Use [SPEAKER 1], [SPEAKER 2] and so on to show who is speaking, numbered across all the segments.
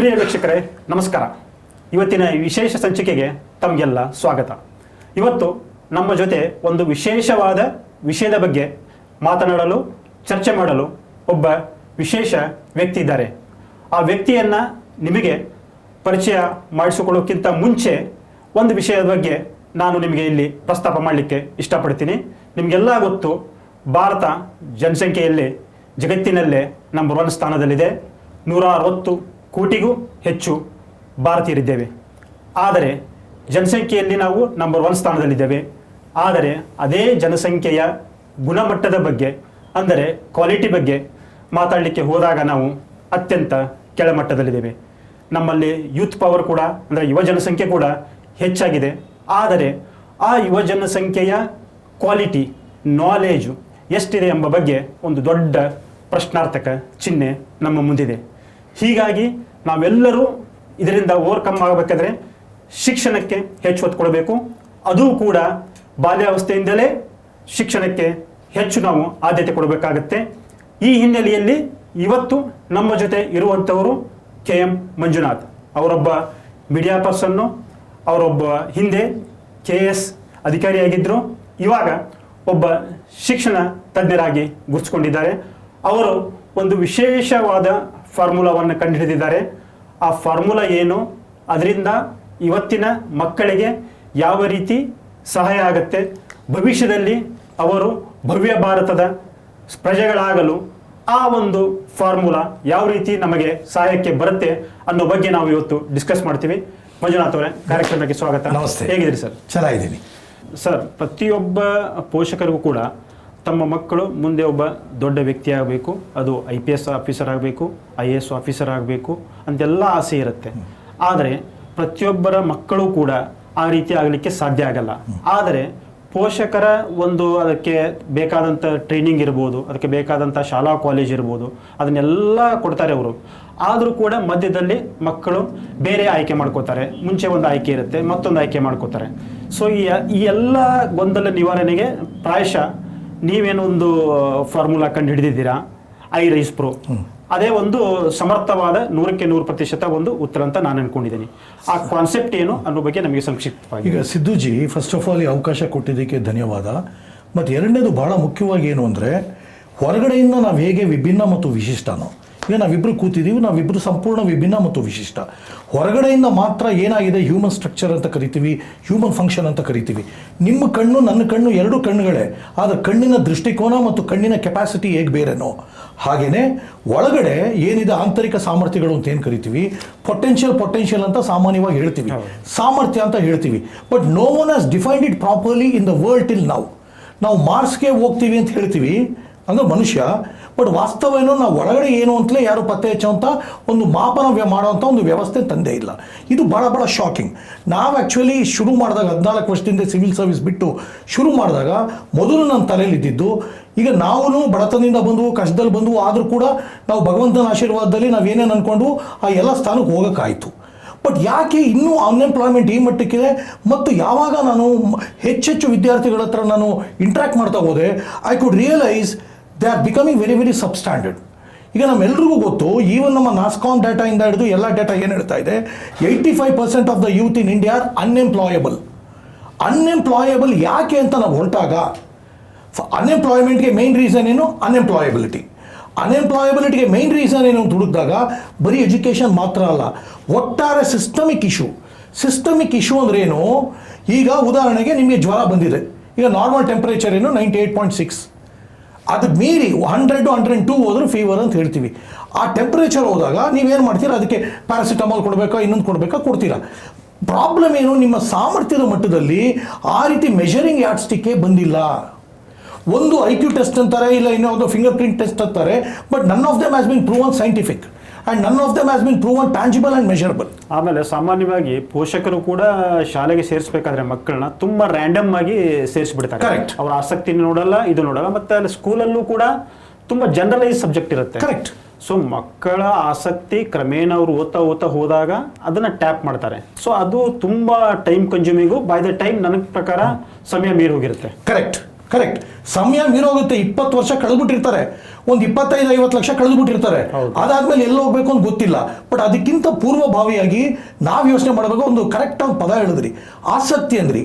[SPEAKER 1] ಪ್ರಿಯ ವೀಕ್ಷಕರೇ ನಮಸ್ಕಾರ. ಇವತ್ತಿನ ವಿಶೇಷ ಸಂಚಿಕೆಗೆ ತಮಗೆಲ್ಲ ಸ್ವಾಗತ. ಇವತ್ತು ನಮ್ಮ ಜೊತೆ ಒಂದು ವಿಶೇಷವಾದ ವಿಷಯದ ಬಗ್ಗೆ ಮಾತನಾಡಲು ಚರ್ಚೆ ಮಾಡಲು ಒಬ್ಬ ವಿಶೇಷ ವ್ಯಕ್ತಿ ಇದ್ದಾರೆ. ಆ ವ್ಯಕ್ತಿಯನ್ನು ನಿಮಗೆ ಪರಿಚಯ ಮಾಡಿಸಿಕೊಳ್ಳೋಕ್ಕಿಂತ ಮುಂಚೆ ಒಂದು ವಿಷಯದ ಬಗ್ಗೆ ನಾನು ನಿಮಗೆ ಇಲ್ಲಿ ಪ್ರಸ್ತಾಪ ಮಾಡಲಿಕ್ಕೆ ಇಷ್ಟಪಡ್ತೀನಿ. ನಿಮಗೆಲ್ಲ ಗೊತ್ತು, ಭಾರತ ಜನಸಂಖ್ಯೆಯಲ್ಲಿ ಜಗತ್ತಿನಲ್ಲೇ ನಂಬರ್ 1 ಸ್ಥಾನದಲ್ಲಿದೆ. 160 ಕೋಟಿಗೂ ಹೆಚ್ಚು ಭಾರತೀಯರಿದ್ದೇವೆ. ಆದರೆ ಜನಸಂಖ್ಯೆಯಲ್ಲಿ ನಾವು ನಂಬರ್ 1 ಸ್ಥಾನದಲ್ಲಿದ್ದೇವೆ. ಆದರೆ ಅದೇ ಜನಸಂಖ್ಯೆಯ ಗುಣಮಟ್ಟದ ಬಗ್ಗೆ, ಅಂದರೆ ಕ್ವಾಲಿಟಿ ಬಗ್ಗೆ ಮಾತಾಡಲಿಕ್ಕೆ ಹೋದಾಗ ನಾವು ಅತ್ಯಂತ ಕೆಳಮಟ್ಟದಲ್ಲಿದ್ದೇವೆ. ನಮ್ಮಲ್ಲಿ ಯೂತ್ ಪವರ್ ಕೂಡ, ಅಂದರೆ ಯುವ ಜನಸಂಖ್ಯೆ ಕೂಡ ಹೆಚ್ಚಾಗಿದೆ. ಆದರೆ ಆ ಯುವ ಜನಸಂಖ್ಯೆಯ ಕ್ವಾಲಿಟಿ, ನಾಲೇಜು ಎಷ್ಟಿದೆ ಎಂಬ ಬಗ್ಗೆ ಒಂದು ದೊಡ್ಡ ಪ್ರಶ್ನಾರ್ಥಕ ಚಿಹ್ನೆ ನಮ್ಮ ಮುಂದಿದೆ. ಹೀಗಾಗಿ ನಾವೆಲ್ಲರೂ ಇದರಿಂದ ಓವರ್ಕಮ್ ಆಗಬೇಕಾದ್ರೆ ಶಿಕ್ಷಣಕ್ಕೆ ಹೆಚ್ಚು ಒತ್ತು ಕೊಡಬೇಕು. ಅದೂ ಕೂಡ ಬಾಲ್ಯಾವಸ್ಥೆಯಿಂದಲೇ ಶಿಕ್ಷಣಕ್ಕೆ ಹೆಚ್ಚು ನಾವು ಆದ್ಯತೆ ಕೊಡಬೇಕಾಗತ್ತೆ. ಈ ಹಿನ್ನೆಲೆಯಲ್ಲಿ ಇವತ್ತು ನಮ್ಮ ಜೊತೆ ಇರುವಂಥವರು KM ಮಂಜುನಾಥ್. ಅವರೊಬ್ಬ ಮೀಡಿಯಾ ಪರ್ಸನ್ನು. ಅವರೊಬ್ಬ ಹಿಂದೆ KS ಅಧಿಕಾರಿಯಾಗಿದ್ದರು. ಇವಾಗ ಒಬ್ಬ ಶಿಕ್ಷಣ ತಜ್ಞರಾಗಿ ಗುರುತಿಸಿಕೊಂಡಿದ್ದಾರೆ. ಅವರು ಒಂದು ವಿಶೇಷವಾದ ಫಾರ್ಮುಲಾವನ್ನು ಕಂಡುಹಿಡಿದಿದ್ದಾರೆ. ಆ ಫಾರ್ಮುಲಾ ಏನು, ಅದರಿಂದ ಇವತ್ತಿನ ಮಕ್ಕಳಿಗೆ ಯಾವ ರೀತಿ ಸಹಾಯ ಆಗುತ್ತೆ, ಭವಿಷ್ಯದಲ್ಲಿ ಅವರು ಭವ್ಯ ಭಾರತದ ಪ್ರಜೆಗಳಾಗಲು ಆ ಒಂದು ಫಾರ್ಮುಲಾ ಯಾವ ರೀತಿ ನಮಗೆ ಸಹಾಯಕ್ಕೆ ಬರುತ್ತೆ ಅನ್ನೋ ಬಗ್ಗೆ ನಾವು ಇವತ್ತು ಡಿಸ್ಕಸ್ ಮಾಡ್ತೀವಿ. ಮಂಜುನಾಥ್ ಅವರೇ, ಕಾರ್ಯಕ್ರಮಕ್ಕೆ ಸ್ವಾಗತ.
[SPEAKER 2] ನಮಸ್ತೆ.
[SPEAKER 1] ಹೇಗಿದ್ದೀರಿ ಸರ್?
[SPEAKER 2] ಚೆನ್ನಾಗಿದ್ದೀನಿ
[SPEAKER 1] ಸರ್. ಪ್ರತಿಯೊಬ್ಬ ಪೋಷಕರಿಗೂ ಕೂಡ ತಮ್ಮ ಮಕ್ಕಳು ಮುಂದೆ ಒಬ್ಬ ದೊಡ್ಡ ವ್ಯಕ್ತಿ ಆಗಬೇಕು, ಅದು IPS ಆಫೀಸರ್ ಆಗಬೇಕು, IAS ಆಫೀಸರ್ ಆಗಬೇಕು ಅಂತೆಲ್ಲ ಆಸೆ ಇರುತ್ತೆ. ಆದರೆ ಪ್ರತಿಯೊಬ್ಬರ ಮಕ್ಕಳು ಕೂಡ ಆ ರೀತಿ ಆಗಲಿಕ್ಕೆ ಸಾಧ್ಯ ಆಗಲ್ಲ. ಆದರೆ ಪೋಷಕರ ಒಂದು ಅದಕ್ಕೆ ಬೇಕಾದಂಥ ಟ್ರೈನಿಂಗ್ ಇರ್ಬೋದು, ಅದಕ್ಕೆ ಬೇಕಾದಂಥ ಶಾಲಾ ಕಾಲೇಜ್ ಇರ್ಬೋದು, ಅದನ್ನೆಲ್ಲ ಕೊಡ್ತಾರೆ ಅವರು. ಆದರೂ ಕೂಡ ಮಧ್ಯದಲ್ಲಿ ಮಕ್ಕಳು ಬೇರೆ ಆಯ್ಕೆ ಮಾಡ್ಕೋತಾರೆ. ಮುಂಚೆ ಒಂದು ಆಯ್ಕೆ ಇರುತ್ತೆ, ಮತ್ತೊಂದು ಆಯ್ಕೆ ಮಾಡ್ಕೋತಾರೆ. ಸೊ ಈ ಎಲ್ಲ ಗೊಂದಲ ನಿವಾರಣೆಗೆ ಪ್ರಾಯಶಃ ನೀವೇನೊಂದು ಫಾರ್ಮುಲಾ ಕಂಡು ಹಿಡಿದಿದ್ದೀರಾ, iRise Pro. ಅದೇ ಒಂದು ಸಮರ್ಥವಾದ 100ಕ್ಕೆ 100% ಒಂದು ಉತ್ತರ ಅಂತ ನಾನು ಅನ್ಕೊಂಡಿದ್ದೀನಿ. ಆ ಕಾನ್ಸೆಪ್ಟ್ ಏನು ಅನ್ನೋ ಬಗ್ಗೆ ನಮಗೆ ಸಂಕ್ಷಿಪ್ತವಾಗಿ.
[SPEAKER 2] ಈಗ ಸಿದ್ದುಜಿ, ಫಸ್ಟ್ ಆಫ್ ಆಲ್ ಈ ಅವಕಾಶ ಕೊಟ್ಟಿದ್ದಕ್ಕೆ ಧನ್ಯವಾದ. ಮತ್ತು ಎರಡನೇದು ಬಹಳ ಮುಖ್ಯವಾಗಿ ಏನು ಅಂದರೆ, ಹೊರಗಡೆಯಿಂದ ನಾವು ಹೇಗೆ ವಿಭಿನ್ನ ಮತ್ತು ವಿಶಿಷ್ಟನೋ, ಈಗ ನಾವಿಬ್ಬರು ಕೂತಿದ್ದೀವಿ, ನಾವಿಬ್ಬರು ಸಂಪೂರ್ಣ ವಿಭಿನ್ನ ಮತ್ತು ವಿಶಿಷ್ಟ. ಹೊರಗಡೆಯಿಂದ ಮಾತ್ರ ಏನಾಗಿದೆ, ಹ್ಯೂಮನ್ ಸ್ಟ್ರಕ್ಚರ್ ಅಂತ ಕರಿತೀವಿ, ಹ್ಯೂಮನ್ ಫಂಕ್ಷನ್ ಅಂತ ಕರಿತೀವಿ. ನಿಮ್ಮ ಕಣ್ಣು ನನ್ನ ಕಣ್ಣು ಎರಡು ಕಣ್ಣುಗಳೇ, ಆದರೆ ಕಣ್ಣಿನ ದೃಷ್ಟಿಕೋನ ಮತ್ತು ಕಣ್ಣಿನ ಕೆಪಾಸಿಟಿ ಹೇಗೆ ಬೇರೆನೋ ಹಾಗೆಯೇ ಒಳಗಡೆ ಏನಿದೆ ಆಂತರಿಕ ಸಾಮರ್ಥ್ಯಗಳು ಅಂತ ಏನು ಕರಿತೀವಿ, ಪೊಟೆನ್ಷಿಯಲ್ ಅಂತ ಸಾಮಾನ್ಯವಾಗಿ ಹೇಳ್ತೀವಿ, ಸಾಮರ್ಥ್ಯ ಅಂತ ಹೇಳ್ತೀವಿ. But no one has defined it properly in the world till ನಾವು ಮಾರ್ಸ್ಗೆ ಹೋಗ್ತೀವಿ ಅಂತ ಹೇಳ್ತೀವಿ ಅಂದರೆ ಮನುಷ್ಯ. ಬಟ್ ವಾಸ್ತವ ಏನೋ, ನಾವು ಒಳಗಡೆ ಏನು ಅಂತಲೇ ಯಾರು ಪತ್ತೆ ಹಚ್ಚೋಂಥ ಒಂದು ಮಾಪನ ಮಾಡೋವಂಥ ಒಂದು ವ್ಯವಸ್ಥೆ ತಂದೇ ಇಲ್ಲ. ಇದು ಭಾಳ ಶಾಕಿಂಗ್. ನಾವು ಆ್ಯಕ್ಚುಲಿ ಶುರು ಮಾಡಿದಾಗ 14 ವರ್ಷದಿಂದ ಸಿವಿಲ್ ಸರ್ವಿಸ್ ಬಿಟ್ಟು ಶುರು ಮಾಡಿದಾಗ ಮೊದಲು ನನ್ನ ತಲೆಯಲ್ಲಿ ಇದ್ದಿದ್ದು, ಈಗ ನಾವು ಬಡತನದಿಂದ ಬಂದು ಕಷ್ಟದಲ್ಲಿ ಬಂದು ಆದರೂ ಕೂಡ ನಾವು ಭಗವಂತನ ಆಶೀರ್ವಾದದಲ್ಲಿ ನಾವು ಏನೇನು ಅಂದ್ಕೊಂಡು ಆ ಎಲ್ಲ ಸ್ಥಾನಕ್ಕೆ ಹೋಗೋಕ್ಕಾಯಿತು. ಬಟ್ ಯಾಕೆ ಇನ್ನೂ ಅನ್ಎಂಪ್ಲಾಯ್ಮೆಂಟ್ ಈ ಮಟ್ಟಕ್ಕಿದೆ? ಮತ್ತು ಯಾವಾಗ ನಾನು ಹೆಚ್ಚೆಚ್ಚು ವಿದ್ಯಾರ್ಥಿಗಳ ಹತ್ರ ನಾನು ಇಂಟ್ರ್ಯಾಕ್ಟ್ ಮಾಡ್ತಾ ಹೋದೆ, I could realise they are becoming very very substandard. ಈಗ ನಮ್ಮೆಲ್ರಿಗೂ ಗೊತ್ತು, ಈವನ್ ನಮ್ಮ ನಾಸ್ಕಾನ್ ಡೇಟಾಯಿಂದ ಹಿಡಿದು ಎಲ್ಲ ಡೇಟಾ ಏನು ಹೇಳ್ತಾ ಇದೆ, 85% of the youth in India are unemployable. ಯಾಕೆ ಅಂತ ನಾವು ಹೊರಟಾಗ ಅನ್ಎಂಪ್ಲಾಯ್ಮೆಂಟ್ಗೆ ಮೇನ್ ರೀಸನ್ ಏನು? ಅನ್ಎಂಪ್ಲಾಯಬಿಲಿಟಿಗೆ ಮೇನ್ ರೀಸನ್ ಏನು ಅಂತ ಹುಡುಕಿದಾಗ ಬರೀ ಎಜುಕೇಷನ್ ಮಾತ್ರ ಅಲ್ಲ, ಒಟ್ಟಾರೆ ಸಿಸ್ಟಮಿಕ್ ಇಶ್ಯೂ ಅಂದ್ರೆ ಏನು? ಈಗ ಉದಾಹರಣೆಗೆ ನಿಮಗೆ ಜ್ವರ ಬಂದಿದೆ, ಈಗ ನಾರ್ಮಲ್ ಟೆಂಪರೇಚರ್ ಏನು 98.6, ಅದಕ್ಕೆ ಮೀರಿ 100 to 102 ಹೋದ್ರೆ ಫೀವರ್ ಅಂತ ಹೇಳ್ತೀವಿ. ಆ ಟೆಂಪರೇಚರ್ ಹೋದಾಗ ನೀವೇನು ಮಾಡ್ತೀರಾ, ಅದಕ್ಕೆ ಪ್ಯಾರಾಸಿಟಮಾಲ್ ಕೊಡಬೇಕಾ, ಇನ್ನೊಂದು ಕೊಡ್ತೀರಾ. ಪ್ರಾಬ್ಲಮ್ ಏನು? ನಿಮ್ಮ ಸಾಮರ್ಥ್ಯದ ಮಟ್ಟದಲ್ಲಿ ಆ ರೀತಿ ಮೆಷರಿಂಗ್ ಯಾರ್ಡ್ಸ್ಟಿಕ್ಕೆ ಬಂದಿಲ್ಲ. ಒಂದು IQ ಟೆಸ್ಟ್ ಅಂತಾರೆ, ಇಲ್ಲ ಇನ್ನೊಂದು ಫಿಂಗರ್ ಪ್ರಿಂಟ್ ಟೆಸ್ಟ್ ಅಂತಾರೆ, but none of them has been proven scientific and none of them has been proven tangible and measurable.
[SPEAKER 1] ಆಮೇಲೆ ಸಾಮಾನ್ಯವಾಗಿ ಪೋಷಕರು ಕೂಡ ಶಾಲೆಗೆ ಸೇರಿಸಬೇಕಾದ್ರೆ ಮಕ್ಕಳನ್ನ ತುಂಬಾ ರ್ಯಾಂಡಮ್ ಆಗಿ ಸೇರಿಸ್ಬಿಡ್ತಾರೆ.
[SPEAKER 2] ಕರೆಕ್ಟ್.
[SPEAKER 1] ಅವ್ರ ಆಸಕ್ತಿ ನೋಡಲ್ಲ, ಇದು ನೋಡಲ್ಲ. ಮತ್ತೆ ಅಲ್ಲಿ ಸ್ಕೂಲಲ್ಲೂ ಕೂಡ ತುಂಬಾ ಜನರಲೈಸ್ ಸಬ್ಜೆಕ್ಟ್ ಇರುತ್ತೆ.
[SPEAKER 2] ಕರೆಕ್ಟ್.
[SPEAKER 1] ಸೊ ಮಕ್ಕಳ ಆಸಕ್ತಿ ಕ್ರಮೇಣ ಅವರು ಓದ್ತಾ ಹೋದಾಗ ಅದನ್ನ ಟ್ಯಾಪ್ ಮಾಡ್ತಾರೆ. ಸೊ ಅದು ತುಂಬಾ time consuming. By the time ನನ್ನ ಪ್ರಕಾರ ಸಮಯ ಮೀರಿ ಹೋಗಿರುತ್ತೆ.
[SPEAKER 2] ಕರೆಕ್ಟ್. ಕರೆಕ್ಟ್. ಸಮಯ ಮೀರೋಗುತ್ತೆ, 20 ವರ್ಷ ಕಳೆದ್ಬಿಟ್ಟಿರ್ತಾರೆ, ಒಂದು 25-50 ಲಕ್ಷ ಕಳೆದ್ಬಿಟ್ಟಿರ್ತಾರೆ. ಅದಾದ್ಮೇಲೆ ಎಲ್ಲಿ ಹೋಗ್ಬೇಕು ಅಂತ ಗೊತ್ತಿಲ್ಲ. ಬಟ್ ಅದಕ್ಕಿಂತ ಪೂರ್ವಭಾವಿಯಾಗಿ ನಾವು ಯೋಚನೆ ಮಾಡಬೇಕು. ಒಂದು ಕರೆಕ್ಟ್ ಆಗಿ ಪದ ಹೇಳಿದ್ರಿ, ಆಸಕ್ತಿ ಅಂದ್ರಿ.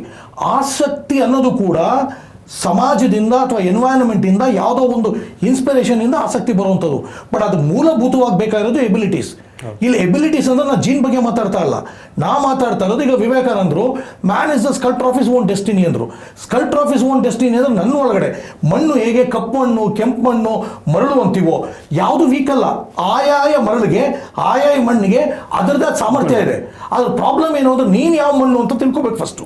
[SPEAKER 2] ಆಸಕ್ತಿ ಅನ್ನೋದು ಕೂಡ ಸಮಾಜದಿಂದ ಅಥವಾ ಎನ್ವೈರನ್ಮೆಂಟಿಂದ ಯಾವುದೋ ಒಂದು ಇನ್ಸ್ಪಿರೇಷನಿಂದ ಆಸಕ್ತಿ ಬರುವಂಥದ್ದು. ಬಟ್ ಅದು ಮೂಲಭೂತವಾಗಿ ಬೇಕಾಗಿರೋದು ಎಬಿಲಿಟೀಸ್. ಇಲ್ಲಿ ಎಬಿಲಿಟೀಸ್ ಅಂದ್ರೆ ನಾನು ಜೀನ್ ಬಗ್ಗೆ ಮಾತಾಡ್ತಾ ಇಲ್ಲ, ನಾ ಮಾತಾಡ್ತಾ ಇರೋದು ಈಗ ವಿವೇಕಾನಂದರು man is the sculptor of his own destiny ಅಂದರು. Sculptor of his own destiny ಅಂದ್ರೆ ನನ್ನ ಒಳಗಡೆ ಮಣ್ಣು ಹೇಗೆ ಕಪ್ಪು ಮಣ್ಣು, ಕೆಂಪು ಮಣ್ಣು, ಮರಳು ಅಂತೀವೋ, ಯಾವುದು ವೀಕ್ ಅಲ್ಲ. ಆಯಾಯ ಮರಳಿಗೆ, ಆಯಾಯ ಮಣ್ಣಿಗೆ ಅದರದೇ ಸಾಮರ್ಥ್ಯ ಇದೆ. ಅದ್ರ ಪ್ರಾಬ್ಲಮ್ ಏನು ಅಂದ್ರೆ ನೀನು ಯಾವ ಮಣ್ಣು ಅಂತ ತಿಳ್ಕೊಬೇಕು ಫಸ್ಟು.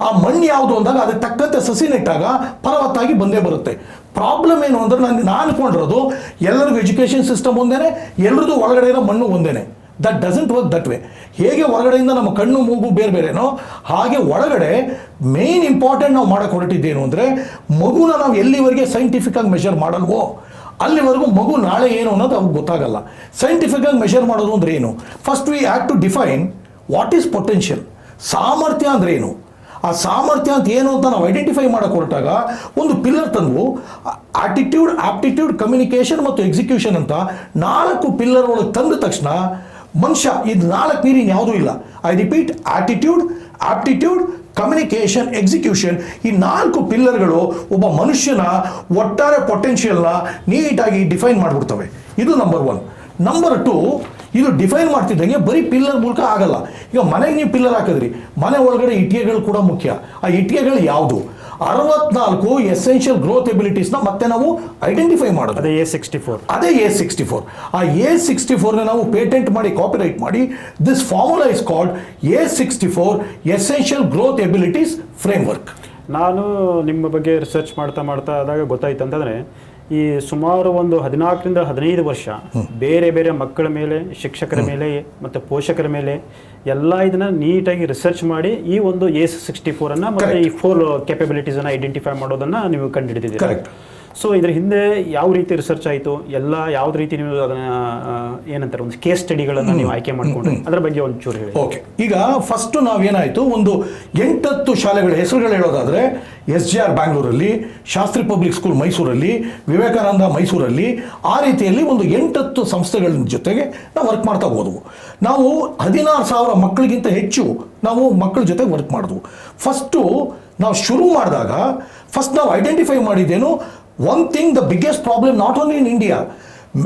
[SPEAKER 2] ಆ ಮಣ್ಣು ಯಾವುದು ಅಂದಾಗ ಅದಕ್ಕೆ ತಕ್ಕಂತೆ ಸಸಿ ನೆಟ್ಟಾಗ ಫಲವತ್ತಾಗಿ ಬಂದೇ ಬರುತ್ತೆ. ಪ್ರಾಬ್ಲಮ್ ಏನು ಅಂದ್ರೆ ನಾನು ಅನ್ಕೊಂಡಿರೋದು ಎಲ್ಲರಿಗೂ ಎಜುಕೇಷನ್ ಸಿಸ್ಟಮ್ ಒಂದೇನೆ, ಎಲ್ಲರದು ಒಳಗಡೆ ಇರೋ ಮಣ್ಣು ಒಂದೇನೆ. That doesn't work that way. ಹೇಗೆ ಹೊರಗಡೆಯಿಂದ ನಮ್ಮ ಕಣ್ಣು ಮೂಗು ಬೇರೆ ಬೇರೆನೋ ಹಾಗೆ ಒಳಗಡೆ ಮೇನ್ ಇಂಪಾರ್ಟೆಂಟ್ ನಾವು ಮಾಡಕ್ಕೆ ಹೊರಟಿದ್ದೇನು ಅಂದರೆ, ಮಗುನ ನಾವು ಎಲ್ಲಿವರೆಗೆ ಸೈಂಟಿಫಿಕ್ ಆಗಿ ಮೆಷರ್ ಮಾಡಲ್ವೋ ಅಲ್ಲಿವರೆಗೂ ಮಗು ನಾಳೆ ಏನು ಅನ್ನೋದು ಅವ್ರಿಗೆ ಗೊತ್ತಾಗಲ್ಲ. ಸೈಂಟಿಫಿಕ್ ಆಗಿ ಮೆಷರ್ ಮಾಡೋದು ಅಂದ್ರೆ ಏನು? First we have to define what is potential. ಸಾಮರ್ಥ್ಯ ಅಂದ್ರೆ ಏನು? ಆ ಸಾಮರ್ಥ್ಯ ಅಂತ ಏನು ಅಂತ ನಾವು ಐಡೆಂಟಿಫೈ ಮಾಡಕ್ಕೆ ಹೊರಟಾಗ ಒಂದು ಪಿಲ್ಲರ್ ತಂದು ಆಟಿಟ್ಯೂಡ್, ಆಪ್ಟಿಟ್ಯೂಡ್, ಕಮ್ಯುನಿಕೇಷನ್ ಮತ್ತು ಎಕ್ಸಿಕ್ಯೂಷನ್ ಅಂತ 4 ಪಿಲ್ಲರ್ ಒಳಗೆ ತಂದ ತಕ್ಷಣ ಮನುಷ್ಯ ಇದು 4 ಮೀರಿ ಯಾವುದೂ ಇಲ್ಲ. I repeat, attitude, aptitude, communication, execution, ಈ 4 ಪಿಲ್ಲರ್ಗಳು ಒಬ್ಬ ಮನುಷ್ಯನ ಒಟ್ಟಾರೆ ಪೊಟೆನ್ಷಿಯಲ್ನ ನೀಟಾಗಿ ಡಿಫೈನ್ ಮಾಡಿಬಿಡ್ತವೆ. ಇದು ನಂಬರ್ 1. ನಂಬರ್ 2, ಇದು ಡಿಫೈನ್ ಮಾಡ್ತಿದ್ದಂಗೆ ಬರೀ ಪಿಲ್ಲರ್ ಮೂಲಕ ಆಗಲ್ಲ. ಈಗ ಮನೆಗೆ ನೀವು ಪಿಲ್ಲರ್ ಹಾಕಿದ್ರಿ, ಮನೆ ಒಳಗಡೆ ಇಟ್ಟಿಗೆಗಳು ಕೂಡ ಮುಖ್ಯ. ಆ ಇಟ್ಟಿಗೆಗಳು ಯಾವುದು? 64 ಎಸೆನ್ಷಿಯಲ್ ಗ್ರೋತ್ ಎಬಿಲಿಟೀಸ್ನ ಮತ್ತೆ ನಾವು ಐಡೆಂಟಿಫೈ ಮಾಡೋದು.
[SPEAKER 1] ಅದೇ A64.
[SPEAKER 2] ಅದೇ A64. ಆ A64ನ ನಾವು ಪೇಟೆಂಟ್ ಮಾಡಿ ಕಾಪಿರೈಟ್ ಮಾಡಿ, this formula is called A64 essential growth abilities framework.
[SPEAKER 1] ನಾನು ನಿಮ್ಮ ಬಗ್ಗೆ ರಿಸರ್ಚ್ ಮಾಡ್ತಾ ಆದಾಗ ಗೊತ್ತಾಯ್ತು ಅಂತಂದರೆ, ಈ ಸುಮಾರು ಒಂದು 14-15 ವರ್ಷ ಬೇರೆ ಬೇರೆ ಮಕ್ಕಳ ಮೇಲೆ, ಶಿಕ್ಷಕರ ಮೇಲೆ ಮತ್ತು ಪೋಷಕರ ಮೇಲೆ ಎಲ್ಲ ಇದನ್ನ ನೀಟಾಗಿ ರಿಸರ್ಚ್ ಮಾಡಿ ಈ ಒಂದು A64 ಅನ್ನ ಮತ್ತೆ ಈ 4 ಕೆಪಬಿಲಿಟೀಸ್ ಅನ್ನ ಐಡೆಂಟಿಫೈ ಮಾಡೋದನ್ನ ನೀವು ಕಂಡುಹಿಡಿದಿದ್ದೀರಿ. ಸೊ ಇದ್ರ ಹಿಂದೆ ಯಾವ ರೀತಿ ರಿಸರ್ಚ್ ಆಯಿತು, ಎಲ್ಲ ಯಾವ್ದು ರೀತಿ ನೀವು ಅದನ್ನ ಏನಂತಾರೆ ಒಂದು ಕೇಸ್ ಸ್ಟಡಿಗಳನ್ನು ನೀವು ಆಯ್ಕೆ ಮಾಡ್ಕೊಂಡ್ರಿ, ಅದರ ಬಗ್ಗೆ ಒಂಚೂರು ಹೇಳಿ.
[SPEAKER 2] ಓಕೆ, ಈಗ ಫಸ್ಟ್ ನಾವೇನಾಯಿತು, ಒಂದು 8-10 ಶಾಲೆಗಳ ಹೆಸರುಗಳು ಹೇಳೋದಾದರೆ, SJR ಬ್ಯಾಂಗ್ಳೂರಲ್ಲಿ, ಶಾಸ್ತ್ರಿ ಪಬ್ಲಿಕ್ ಸ್ಕೂಲ್ ಮೈಸೂರಲ್ಲಿ, ವಿವೇಕಾನಂದ ಮೈಸೂರಲ್ಲಿ, ಆ ರೀತಿಯಲ್ಲಿ ಒಂದು 8-10 ಸಂಸ್ಥೆಗಳ ಜೊತೆಗೆ ನಾವು ವರ್ಕ್ ಮಾಡ್ತಾ ಹೋದವು. ನಾವು 16,000 ಮಕ್ಕಳಿಗಿಂತ ಹೆಚ್ಚು ನಾವು ಮಕ್ಕಳ ಜೊತೆ ವರ್ಕ್ ಮಾಡಿದ್ವು. ಫಸ್ಟು ನಾವು ಶುರು ಮಾಡಿದಾಗ ನಾವು ಐಡೆಂಟಿಫೈ ಮಾಡಿದ್ದೇನು, one thing, the biggest problem not only in India,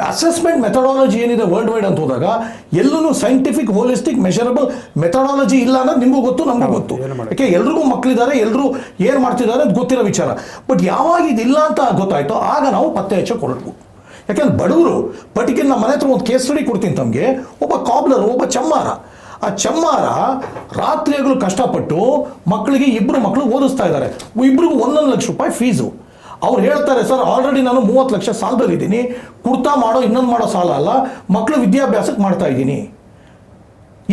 [SPEAKER 2] assessment methodology ಏನಿದೆ ವರ್ಲ್ಡ್ ವೈಡ್ ಅಂತ ಹೋದಾಗ ಎಲ್ಲೂ ಸೈಂಟಿಫಿಕ್, ಹೋಲಿಸ್ಟಿಕ್, ಮೆಷರಬಲ್ ಮೆಥಡಾಲಜಿ ಇಲ್ಲ ಅನ್ನೋದು ನಿಮಗೂ ಗೊತ್ತು, ನಮಗೂ ಗೊತ್ತು. ಯಾಕೆ ಎಲ್ರಿಗೂ ಮಕ್ಕಳಿದ್ದಾರೆ, ಎಲ್ಲರೂ ಏನು ಮಾಡ್ತಿದ್ದಾರೆ ಅಂತ ಗೊತ್ತಿರೋ ವಿಚಾರ. ಬಟ್ ಯಾವಾಗ ಇದಿಲ್ಲ ಅಂತ ಗೊತ್ತಾಯ್ತೋ ಆಗ ನಾವು ಪತ್ತೆ ಹಚ್ಚಕ್ಕೆ ಹೊರಟ್ವು. ಯಾಕೆಂದ್ರೆ ಬಡವರು, ಪರ್ಟಿಕ್ಯುಲರ್ ನಮ್ಮ ಮನೆ ಹತ್ರ ಒಂದು ಕೇಸ್ ಸ್ಟಡಿ ಕೊಡ್ತೀನಿ ತಮಗೆ. ಒಬ್ಬ ಕಾಬ್ಲರು, ಒಬ್ಬ ಚಮ್ಮಾರ, ಆ ಚಮ್ಮಾರ ರಾತ್ರಿಗಳು ಕಷ್ಟಪಟ್ಟು ಮಕ್ಕಳಿಗೆ 2 ಮಕ್ಕಳು ಓದಿಸ್ತಾ ಇದ್ದಾರೆ. ಇಬ್ಬರಿಗೂ 1 ಲಕ್ಷ ರೂಪಾಯಿ ಫೀಸು. ಅವ್ರು ಹೇಳ್ತಾರೆ, ಸರ್ ಆಲ್ರೆಡಿ ನಾನು 30 ಲಕ್ಷ ಸಾಲದಲ್ಲಿದ್ದೀನಿ, ಕುರ್ತಾ ಮಾಡೋ ಇನ್ನೊಂದು ಮಾಡೋ ಸಾಲ ಅಲ್ಲ, ಮಕ್ಕಳು ವಿದ್ಯಾಭ್ಯಾಸಕ್ಕೆ ಮಾಡ್ತಾ ಇದ್ದೀನಿ.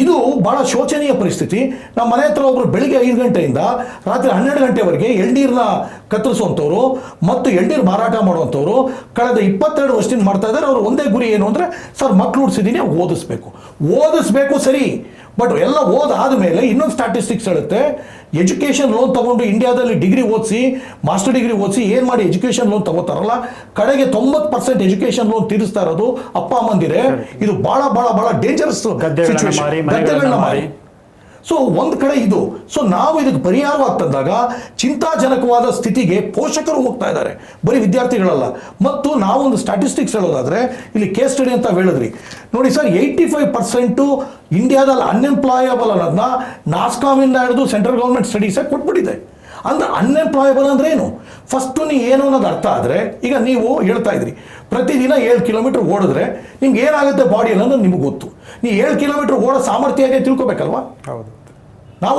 [SPEAKER 2] ಇದು ಭಾಳ ಶೋಚನೀಯ ಪರಿಸ್ಥಿತಿ. ನಮ್ಮ ಮನೆ ಹತ್ರ ಒಬ್ಬರು ಬೆಳಿಗ್ಗೆ 5 ಗಂಟೆಯಿಂದ ರಾತ್ರಿ 12 ಗಂಟೆವರೆಗೆ ಎಳ್ನೀರನ್ನ ಕತ್ತರಿಸುವಂಥವ್ರು ಮತ್ತು ಎಳ್ನೀರು ಮಾರಾಟ ಮಾಡುವಂಥವ್ರು ಕಳೆದ 22 ವರ್ಷದಿಂದ ಮಾಡ್ತಾ ಇದ್ದಾರೆ. ಅವರು ಒಂದೇ ಗುರಿ ಏನು ಅಂದರೆ, ಸರ್ ಮಕ್ಕಳು ಉಡ್ಸಿದ್ದೀನಿ, ಓದಿಸ್ಬೇಕು ಸರಿ, ಬಟ್ ಎಲ್ಲ ಓದಾದ್ಮೇಲೆ ಇನ್ನೊಂದು ಸ್ಟ್ಯಾಟಿಸ್ಟಿಕ್ಸ್ ಹೇಳುತ್ತೆ, ಎಜುಕೇಷನ್ ಲೋನ್ ತಗೊಂಡು ಇಂಡಿಯಾದಲ್ಲಿ ಡಿಗ್ರಿ ಓದಿಸಿ, ಮಾಸ್ಟರ್ ಡಿಗ್ರಿ ಓದಿಸಿ ಏನು ಮಾಡಿ ಎಜುಕೇಷನ್ ಲೋನ್ ತಗೋತಾರಲ್ಲ, ಕಡೆಗೆ 90% ಎಜುಕೇಷನ್ ಲೋನ್ ತೀರಿಸ್ತಾ ಇರೋದು ಅಪ್ಪ ಅಮ್ಮಂದಿರೆ. ಇದು ಬಹಳ ಬಹಳ ಬಹಳ ಡೇಂಜರಸ್ ಗದ್ದೆಗಳನ್ನ ಮಾರಿ. ಸೊ ಒಂದು ಕಡೆ ಇದು. ಸೊ ನಾವು ಇದಕ್ಕೆ ಪರಿಹಾರವಾಗಿ ತಂದಾಗ ಚಿಂತಾಜನಕವಾದ ಸ್ಥಿತಿಗೆ ಪೋಷಕರು ಹೋಗ್ತಾ ಇದ್ದಾರೆ, ಬರೀ ವಿದ್ಯಾರ್ಥಿಗಳಲ್ಲ. ಮತ್ತು ನಾವೊಂದು ಸ್ಟ್ಯಾಟಿಸ್ಟಿಕ್ಸ್ ಹೇಳೋದಾದ್ರೆ, ಇಲ್ಲಿ ಕೇಸ್ ಸ್ಟಡಿ ಅಂತ ಹೇಳಿದ್ರಿ ನೋಡಿ ಸರ್, 85% ಇಂಡಿಯಾದಲ್ಲಿ ಅನ್ಎಂಪ್ಲಾಯಬಲ್ ಅನ್ನೋದನ್ನ ನಾಸ್ಕಾಮಿಂದ ಹಿಡಿದು ಸೆಂಟ್ರಲ್ ಗೌರ್ಮೆಂಟ್ ಸ್ಟಡೀಸೇ ಕೊಟ್ಬಿಟ್ಟಿದೆ. ಅಂದ್ರೆ ಅನ್ಎಂಪ್ಲಾಯಬಲ್ ಅಂದ್ರೆ ಏನು, ಫಸ್ಟು ನೀವು ಏನು ಅನ್ನೋದು ಅರ್ಥ ಆದರೆ, ಈಗ ನೀವು ಹೇಳ್ತಾ ಇದ್ರಿ ಪ್ರತಿದಿನ 7 ಕಿಲೋಮೀಟರ್ ಓಡಿದ್ರೆ ನಿಮ್ಗೆ ಏನಾಗುತ್ತೆ ಬಾಡಿಯಲ್ಲಿ ಅನ್ನೋದು ನಿಮ್ಗೆ ಗೊತ್ತು. ನೀವು 7 ಕಿಲೋಮೀಟರ್ ಓಡೋ ಸಾಮರ್ಥ್ಯ ಇದೆ ತಿಳ್ಕೊಬೇಕಲ್ವಾ?
[SPEAKER 1] ಹೌದು,
[SPEAKER 2] ನಾವು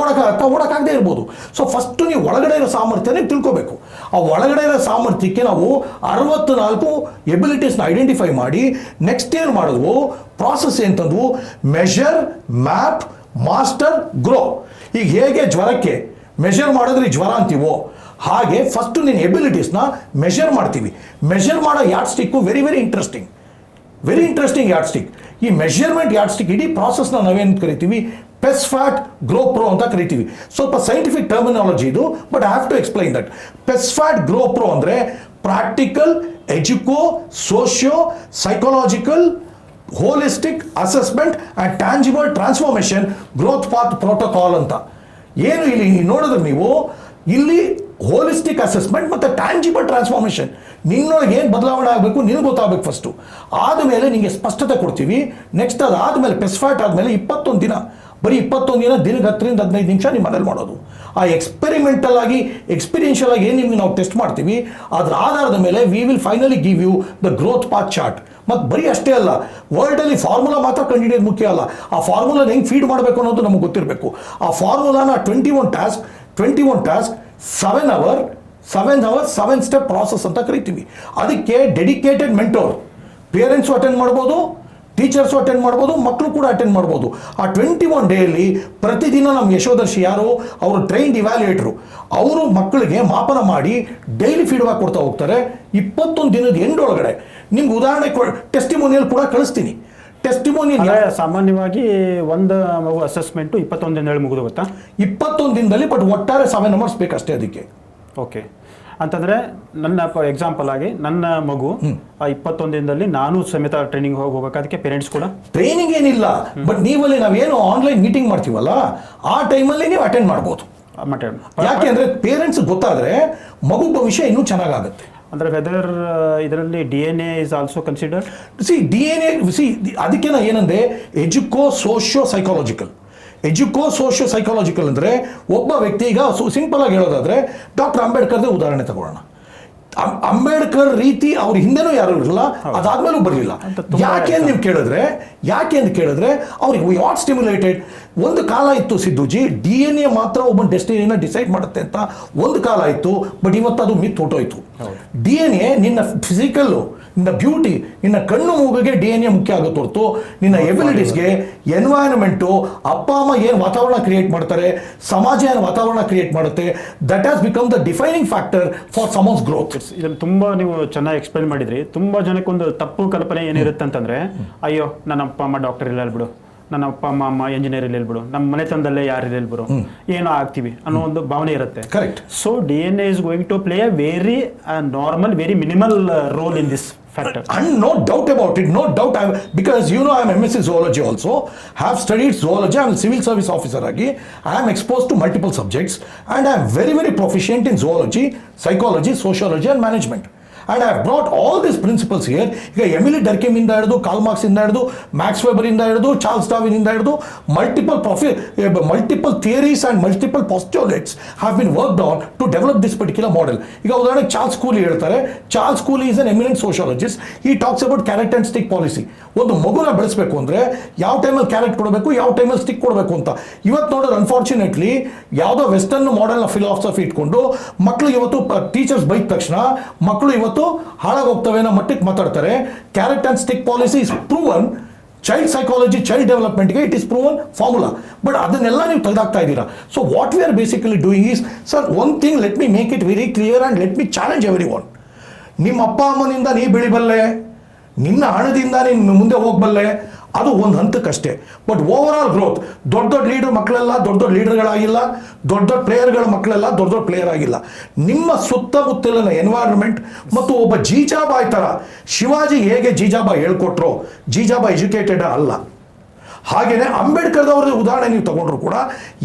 [SPEAKER 2] ಓಡೋಕ್ಕಾಗದೇ ಇರ್ಬೋದು. ಸೊ ಫಸ್ಟು ನೀವು ಒಳಗಡೆ ಇರೋ ಸಾಮರ್ಥ್ಯನೇ ತಿಳ್ಕೊಬೇಕು. ಆ ಒಳಗಡೆ ಇರೋ ಸಾಮರ್ಥ್ಯಕ್ಕೆ ನಾವು 64 ಎಬಿಲಿಟೀಸ್ನ ಐಡೆಂಟಿಫೈ ಮಾಡಿ ನೆಕ್ಸ್ಟ್ ಏನು ಮಾಡಿದ್ವು, ಪ್ರಾಸೆಸ್ ಅಂತಂದ್ವು, ಮೆಷರ್, ಮ್ಯಾಪ್, ಮಾಸ್ಟರ್, ಗ್ರೋ. ಈಗ ಹೇಗೆ ಜ್ವರಕ್ಕೆ ಮೆಷರ್ ಮಾಡಿದ್ರೆ ಜ್ವರ ಅಂತೀವೋ ಹಾಗೆ ಫಸ್ಟು ನಿನ್ನ ಎಬಿಲಿಟೀಸ್ನ ಮೆಷರ್ ಮಾಡ್ತೀವಿ. ಮೆಷರ್ ಮಾಡೋ yard stick very interesting yard stick. ಈ ಮೆಷರ್ಮೆಂಟ್ ಯಾರ್ಡ್ ಸ್ಟಿಕ್ ಇಡೀ ಪ್ರಾಸೆಸ್ನ ನಾವೇನು ಕರಿತೀವಿ, ಪೆಸ್ಫ್ಯಾಟ್ ಗ್ರೋ ಪ್ರೋ ಅಂತ ಕರಿತೀವಿ. ಸ್ವಲ್ಪ ಸೈಂಟಿಫಿಕ್ ಟರ್ಮಿನಾಲಜಿ ಇದು, but I have to explain that. ಪೆಸ್ಫ್ಯಾಟ್ ಗ್ರೋ ಪ್ರೋ ಅಂದರೆ practical, educo, socio, psychological, holistic assessment and tangible transformation growth path protocol ಅಂತ. ಏನು ಇಲ್ಲಿ ನೋಡಿದ್ರೆ ನೀವು ಇಲ್ಲಿ ಹೋಲಿಸ್ಟಿಕ್ ಅಸೆಸ್ಮೆಂಟ್ ಮತ್ತು ಟ್ಯಾಂಜಿಬಲ್ ಟ್ರಾನ್ಸ್ಫಾರ್ಮೇಷನ್, ನಿನ್ನೊಳಗೆ ಏನು ಬದಲಾವಣೆ ಆಗಬೇಕು ನಿನಗೆ ಗೊತ್ತಾಗಬೇಕು ಫಸ್ಟು. ಆದಮೇಲೆ ನಿಮಗೆ ಸ್ಪಷ್ಟತೆ ಕೊಡ್ತೀವಿ. ನೆಕ್ಸ್ಟ್ ಅದಾದಮೇಲೆ ಪೆಸ್ಫ್ಯಾಟ್ ಆದಮೇಲೆ 21 ದಿನ, ಬರೀ 21 ದಿನ, ದಿನಕ್ಕೆ 10 ರಿಂದ 15 ನಿಮಿಷ ನಿಮ್ಮ ಮನೇಲಿ ಮಾಡೋದು. ಆ ಎಕ್ಸ್ಪೆರಿಮೆಂಟಲ್ ಆಗಿ ಎಕ್ಸ್ಪೀರಿಯನ್ಷಿಯಲ್ ಆಗಿ ಏನು ನಿಮಗೆ ನಾವು ಟೆಸ್ಟ್ ಮಾಡ್ತೀವಿ, ಅದರ ಆಧಾರದ ಮೇಲೆ we will finally give you the growth path chart. ಮತ್ತು ಬರೀ ಅಷ್ಟೇ ಅಲ್ಲ, ವರ್ಲ್ಡಲ್ಲಿ ಫಾರ್ಮುಲಾ ಮಾತ್ರ ಕಂಡುಹಿಡಿಯೋದು ಮುಖ್ಯ ಅಲ್ಲ, ಆ ಫಾರ್ಮುಲಾನ ಹೆಂಗೆ ಫೀಡ್ ಮಾಡಬೇಕು ಅನ್ನೋದು ನಮಗೆ ಗೊತ್ತಿರಬೇಕು. ಆ ಫಾರ್ಮುಲಾನ 21 ಟಾಸ್ಕ್ 7 ಅವರ್ 7 ಸ್ಟೆಪ್ ಪ್ರಾಸೆಸ್ ಅಂತ ಕರಿತೀವಿ. ಅದಕ್ಕೆ ಡೆಡಿಕೇಟೆಡ್ ಮೆಂಟೋರ್, ಪೇರೆಂಟ್ಸು ಅಟೆಂಡ್ ಮಾಡ್ಬೋದು, ಟೀಚರ್ಸು ಅಟೆಂಡ್ ಮಾಡ್ಬೋದು, ಮಕ್ಕಳು ಕೂಡ ಅಟೆಂಡ್ ಮಾಡ್ಬೋದು. ಆ 21 ಡೇಯಲ್ಲಿ ಪ್ರತಿದಿನ ನಮ್ಮ ಯಶೋದರ್ಶಿ ಯಾರು, ಅವರು ಟ್ರೈನ್ಡ್ ಇವ್ಯಾಲ್ಯೂಯೇಟ್ರು, ಅವರು ಮಕ್ಕಳಿಗೆ ಮಾಪನ ಮಾಡಿ ಡೈಲಿ ಫೀಡ್ಬ್ಯಾಕ್ ಕೊಡ್ತಾ ಹೋಗ್ತಾರೆ. 21 ದಿನದ ಎಂಡ್ ಒಳಗಡೆ ನಿಮ್ಗೆ ಉದಾಹರಣೆ ಟೆಸ್ಟಿಮೋನಿಯಲ್ ಕೂಡ ಕಳಿಸ್ತೀನಿ. ಟೆಸ್ಟಿಮೋನಿಯಲ್
[SPEAKER 1] ಸಾಮಾನ್ಯವಾಗಿ ಒಂದು ಮಗು ಅಸೆಸ್ಮೆಂಟ್ 21 ದಿನದಲ್ಲಿ ಮುಗಿದು ಗೊತ್ತಾ?
[SPEAKER 2] 21 ದಿನದಲ್ಲಿ, ಬಟ್ ಒಟ್ಟಾರೆ 7 ಅವರ್ಸ್ ಬೇಕಷ್ಟೇ ಅದಕ್ಕೆ.
[SPEAKER 1] ಓಕೆ, ಅಂತಂದರೆ ನನ್ನ ಎಕ್ಸಾಂಪಲ್ ಆಗಿ ನನ್ನ ಮಗು ಆ 21 ದಿನದಲ್ಲಿ ನಾನು ಸಮೇತ ಟ್ರೈನಿಂಗ್ ಹೋಗ್ಬೇಕು. ಅದಕ್ಕೆ ಪೇರೆಂಟ್ಸ್ ಕೂಡ
[SPEAKER 2] ಟ್ರೈನಿಂಗ್ ಏನಿಲ್ಲ, ಬಟ್ ನೀವಲ್ಲಿ ನಾವೇನು ಆನ್ಲೈನ್ ಮೀಟಿಂಗ್ ಮಾಡ್ತೀವಲ್ಲ ಆ ಟೈಮಲ್ಲಿ ನೀವು ಅಟೆಂಡ್ ಮಾಡ್ಬೋದು. ಯಾಕೆ ಅಂದರೆ ಪೇರೆಂಟ್ಸ್ ಗೊತ್ತಾದರೆ ಮಗು ಭವಿಷ್ಯ ಇನ್ನೂ ಚೆನ್ನಾಗಾಗುತ್ತೆ.
[SPEAKER 1] ಅಂದರೆ ವೆದರ್ ಇದರಲ್ಲಿ DNA is also consider.
[SPEAKER 2] DNA ಅದಕ್ಕೆ ನಾ ಏನಂದರೆ ಎಜುಕೋ ಸೋಷಿಯೋ ಸೈಕಾಲಜಿಕಲ್ ಅಂದರೆ ಒಬ್ಬ ವ್ಯಕ್ತಿ, ಈಗ ಸಿಂಪಲ್ ಆಗಿ ಹೇಳೋದಾದ್ರೆ ಡಾಕ್ಟರ್ ಅಂಬೇಡ್ಕರ್ದೇ ಉದಾಹರಣೆ ತಗೊಳ್ಳೋಣ. ಅಂಬೇಡ್ಕರ್ ರೀತಿ ಅವ್ರ ಹಿಂದೆನೂ ಯಾರು ಇರಲಿಲ್ಲ, ಅದಾದ್ಮೇಲೂ ಬರಲಿಲ್ಲ. ಯಾಕೆ ಅಂತ ಕೇಳಿದ್ರೆ ಅವ್ರಿಗೆ ವಾಟ್ ಸ್ಟಿಮ್ಯುಲೇಟೆಡ್. ಒಂದು ಕಾಲ ಇತ್ತು ಸಿದ್ದುಜಿ, DNA ಮಾತ್ರ ಒಬ್ಬ ಡೆಸ್ಟಿನಿನ ಡಿಸೈಡ್ ಮಾಡುತ್ತೆ ಅಂತ ಒಂದು ಕಾಲ ಇತ್ತು, ಬಟ್ ಇವತ್ತು ಅದು ಮಿತ್ ಹೊಟ್ಟೋಯ್ತು. DNA ನಿನ್ನ ಫಿಸಿಕಲ್ಲು, ನಿನ್ನ ಬ್ಯೂಟಿ, ನಿನ್ನ ಕಣ್ಣು ಮೂಗಿಗೆ DNA ಮುಖ್ಯ ಆಗುತ್ತೆ ಹೊರತು ನಿನ್ನ ಎಬಿಲಿಟೀಸ್ಗೆ, ಎನ್ವೈರನ್ಮೆಂಟು, ಅಪ್ಪ ಅಮ್ಮ ಏನು ವಾತಾವರಣ ಕ್ರಿಯೇಟ್ ಮಾಡ್ತಾರೆ, ಸಮಾಜ ಏನು ವಾತಾವರಣ ಕ್ರಿಯೇಟ್ ಮಾಡುತ್ತೆ, that has become the defining factor for summons growth.
[SPEAKER 1] ಇದನ್ನು ತುಂಬ ನೀವು ಚೆನ್ನಾಗಿ ಎಕ್ಸ್ಪ್ಲೈನ್ ಮಾಡಿದ್ರಿ. ತುಂಬ ಜನಕ್ಕೆ ಒಂದು ತಪ್ಪು ಕಲ್ಪನೆ ಏನಿರುತ್ತೆ ಅಂತಂದರೆ, ಅಯ್ಯೋ ನನ್ನ ಅಪ್ಪ ಅಮ್ಮ ಡಾಕ್ಟರ್ ಇಲ್ಲ ಬಿಡು, ನನ್ನ ಅಪ್ಪ ಅಮ್ಮ ಎಂಜಿನಿಯರ್ ಇಲ್ಲ ಬಿಡು, ನಮ್ಮ ಮನೆತನದಲ್ಲೇ ಯಾರು ಇಲ್ಲ ಬಿಡು, ಏನೋ ಆಗ್ತೀವಿ ಅನ್ನೋ ಒಂದು ಭಾವನೆ ಇರುತ್ತೆ.
[SPEAKER 2] Correct.
[SPEAKER 1] So DNA is going to play a very normal, very minimal role in this factor.
[SPEAKER 2] And no doubt about it, no doubt. Because you know I am MSc zoology also, have studied zoology, I am a civil service officer agi, I am exposed to multiple subjects and I am very very proficient in zoology, psychology, sociology and management. And I have brought all these principles here. ಈಗ Emily ಡರ್ಕೆಮ್ ಇಂದ ಹಿಡಿದು, ಕಾಲ್ marks ಇಂದ ಹಿಡಿದು, Max weber ಇಂದ ಹಿಡಿದು, Charles Darwin ಇಂದ ಹಿಡಿದು, multiple theories and multiple postulates have been worked on to develop this particular model. ಈಗ ಉದಾಹರಣೆಗೆ ಚಾರ್ಲ್ಸ್ ಕೂಲಿ ಹೇಳ್ತಾರೆ. Charles Cooley is an eminent sociologist. ಈ talks about carrot and stick policy. ಒಂದು ಮಗುನ ಬೆಳೆಸಬೇಕು ಅಂದರೆ ಯಾವ ಟೈಮಲ್ಲಿ ಕ್ಯಾರೆಟ್ ಕೊಡಬೇಕು, ಯಾವ ಟೈಮಲ್ಲಿ ಸ್ಟಿಕ್ ಕೊಡಬೇಕು ಅಂತ. ಇವತ್ತು ನೋಡೋದು ಅನ್ಫಾರ್ಚುನೇಟ್ಲಿ ಯಾವುದೋ ವೆಸ್ಟರ್ನ್ ಮಾಡೆಲ್ನ ಫಿಲಾಸಫಿ ಇಟ್ಕೊಂಡು ಮಕ್ಕಳು ಇವತ್ತು ಟೀಚರ್ಸ್ ಬೈದ ತಕ್ಷಣ ಮಕ್ಕಳು ಇವತ್ತು ಹಾಳಾಗೋಗ್ತವೆ ಅನ್ನೋ ಮಟ್ಟಕ್ಕೆ ಮಾತಾಡ್ತಾರೆ. Carrot and stick policy is proven. Child psychology, child ಡೆವಲಪ್ಮೆಂಟ್ಗೆ it is proven formula. But ಅದನ್ನೆಲ್ಲ ನೀವು ತೆಗೆದಾಕ್ತಾ ಇದ್ದೀರಾ. So what we are basically doing is, sir one thing let me make it very clear and let me challenge everyone. ನಿಮ್ಮ ಅಪ್ಪ ಅಮ್ಮನಿಂದ ನೀ ಬೆಳಿಬಲ್ಲೆ, ನಿನ್ನ ಹಣದಿಂದ ನೀನು ಮುಂದೆ ಹೋಗಬಲ್ಲೆ, ಅದು ಒಂದು ಹಂತಕ್ಕಷ್ಟೇ. ಬಟ್ ಓವರ್ ಆಲ್ ಗ್ರೋತ್, ದೊಡ್ಡ ಲೀಡರ್ ಮಕ್ಕಳೆಲ್ಲ ದೊಡ್ಡ ಲೀಡರ್ಗಳಾಗಿಲ್ಲ, ದೊಡ್ಡ ಪ್ಲೇಯರ್ಗಳ ಮಕ್ಕಳೆಲ್ಲ ದೊಡ್ಡ ಪ್ಲೇಯರ್ ಆಗಿಲ್ಲ. ನಿಮ್ಮ ಸುತ್ತಮುತ್ತಲಿನ ಎನ್ವೈರನ್ಮೆಂಟ್ ಮತ್ತು ಒಬ್ಬ ಜೀಜಾಬಾಯ್ ಥರ, ಶಿವಾಜಿ ಹೇಗೆ ಜೀಜಾಬಾಯ್ ಹೇಳ್ಕೊಟ್ರೋ, ಜೀಜಾಬಾಯ್ ಎಜುಕೇಟೆಡ್ ಅಲ್ಲ. ಹಾಗೆಯೇ ಅಂಬೇಡ್ಕರ್ದವ್ರ ಉದಾಹರಣೆ ನೀವು ತಗೊಂಡ್ರು ಕೂಡ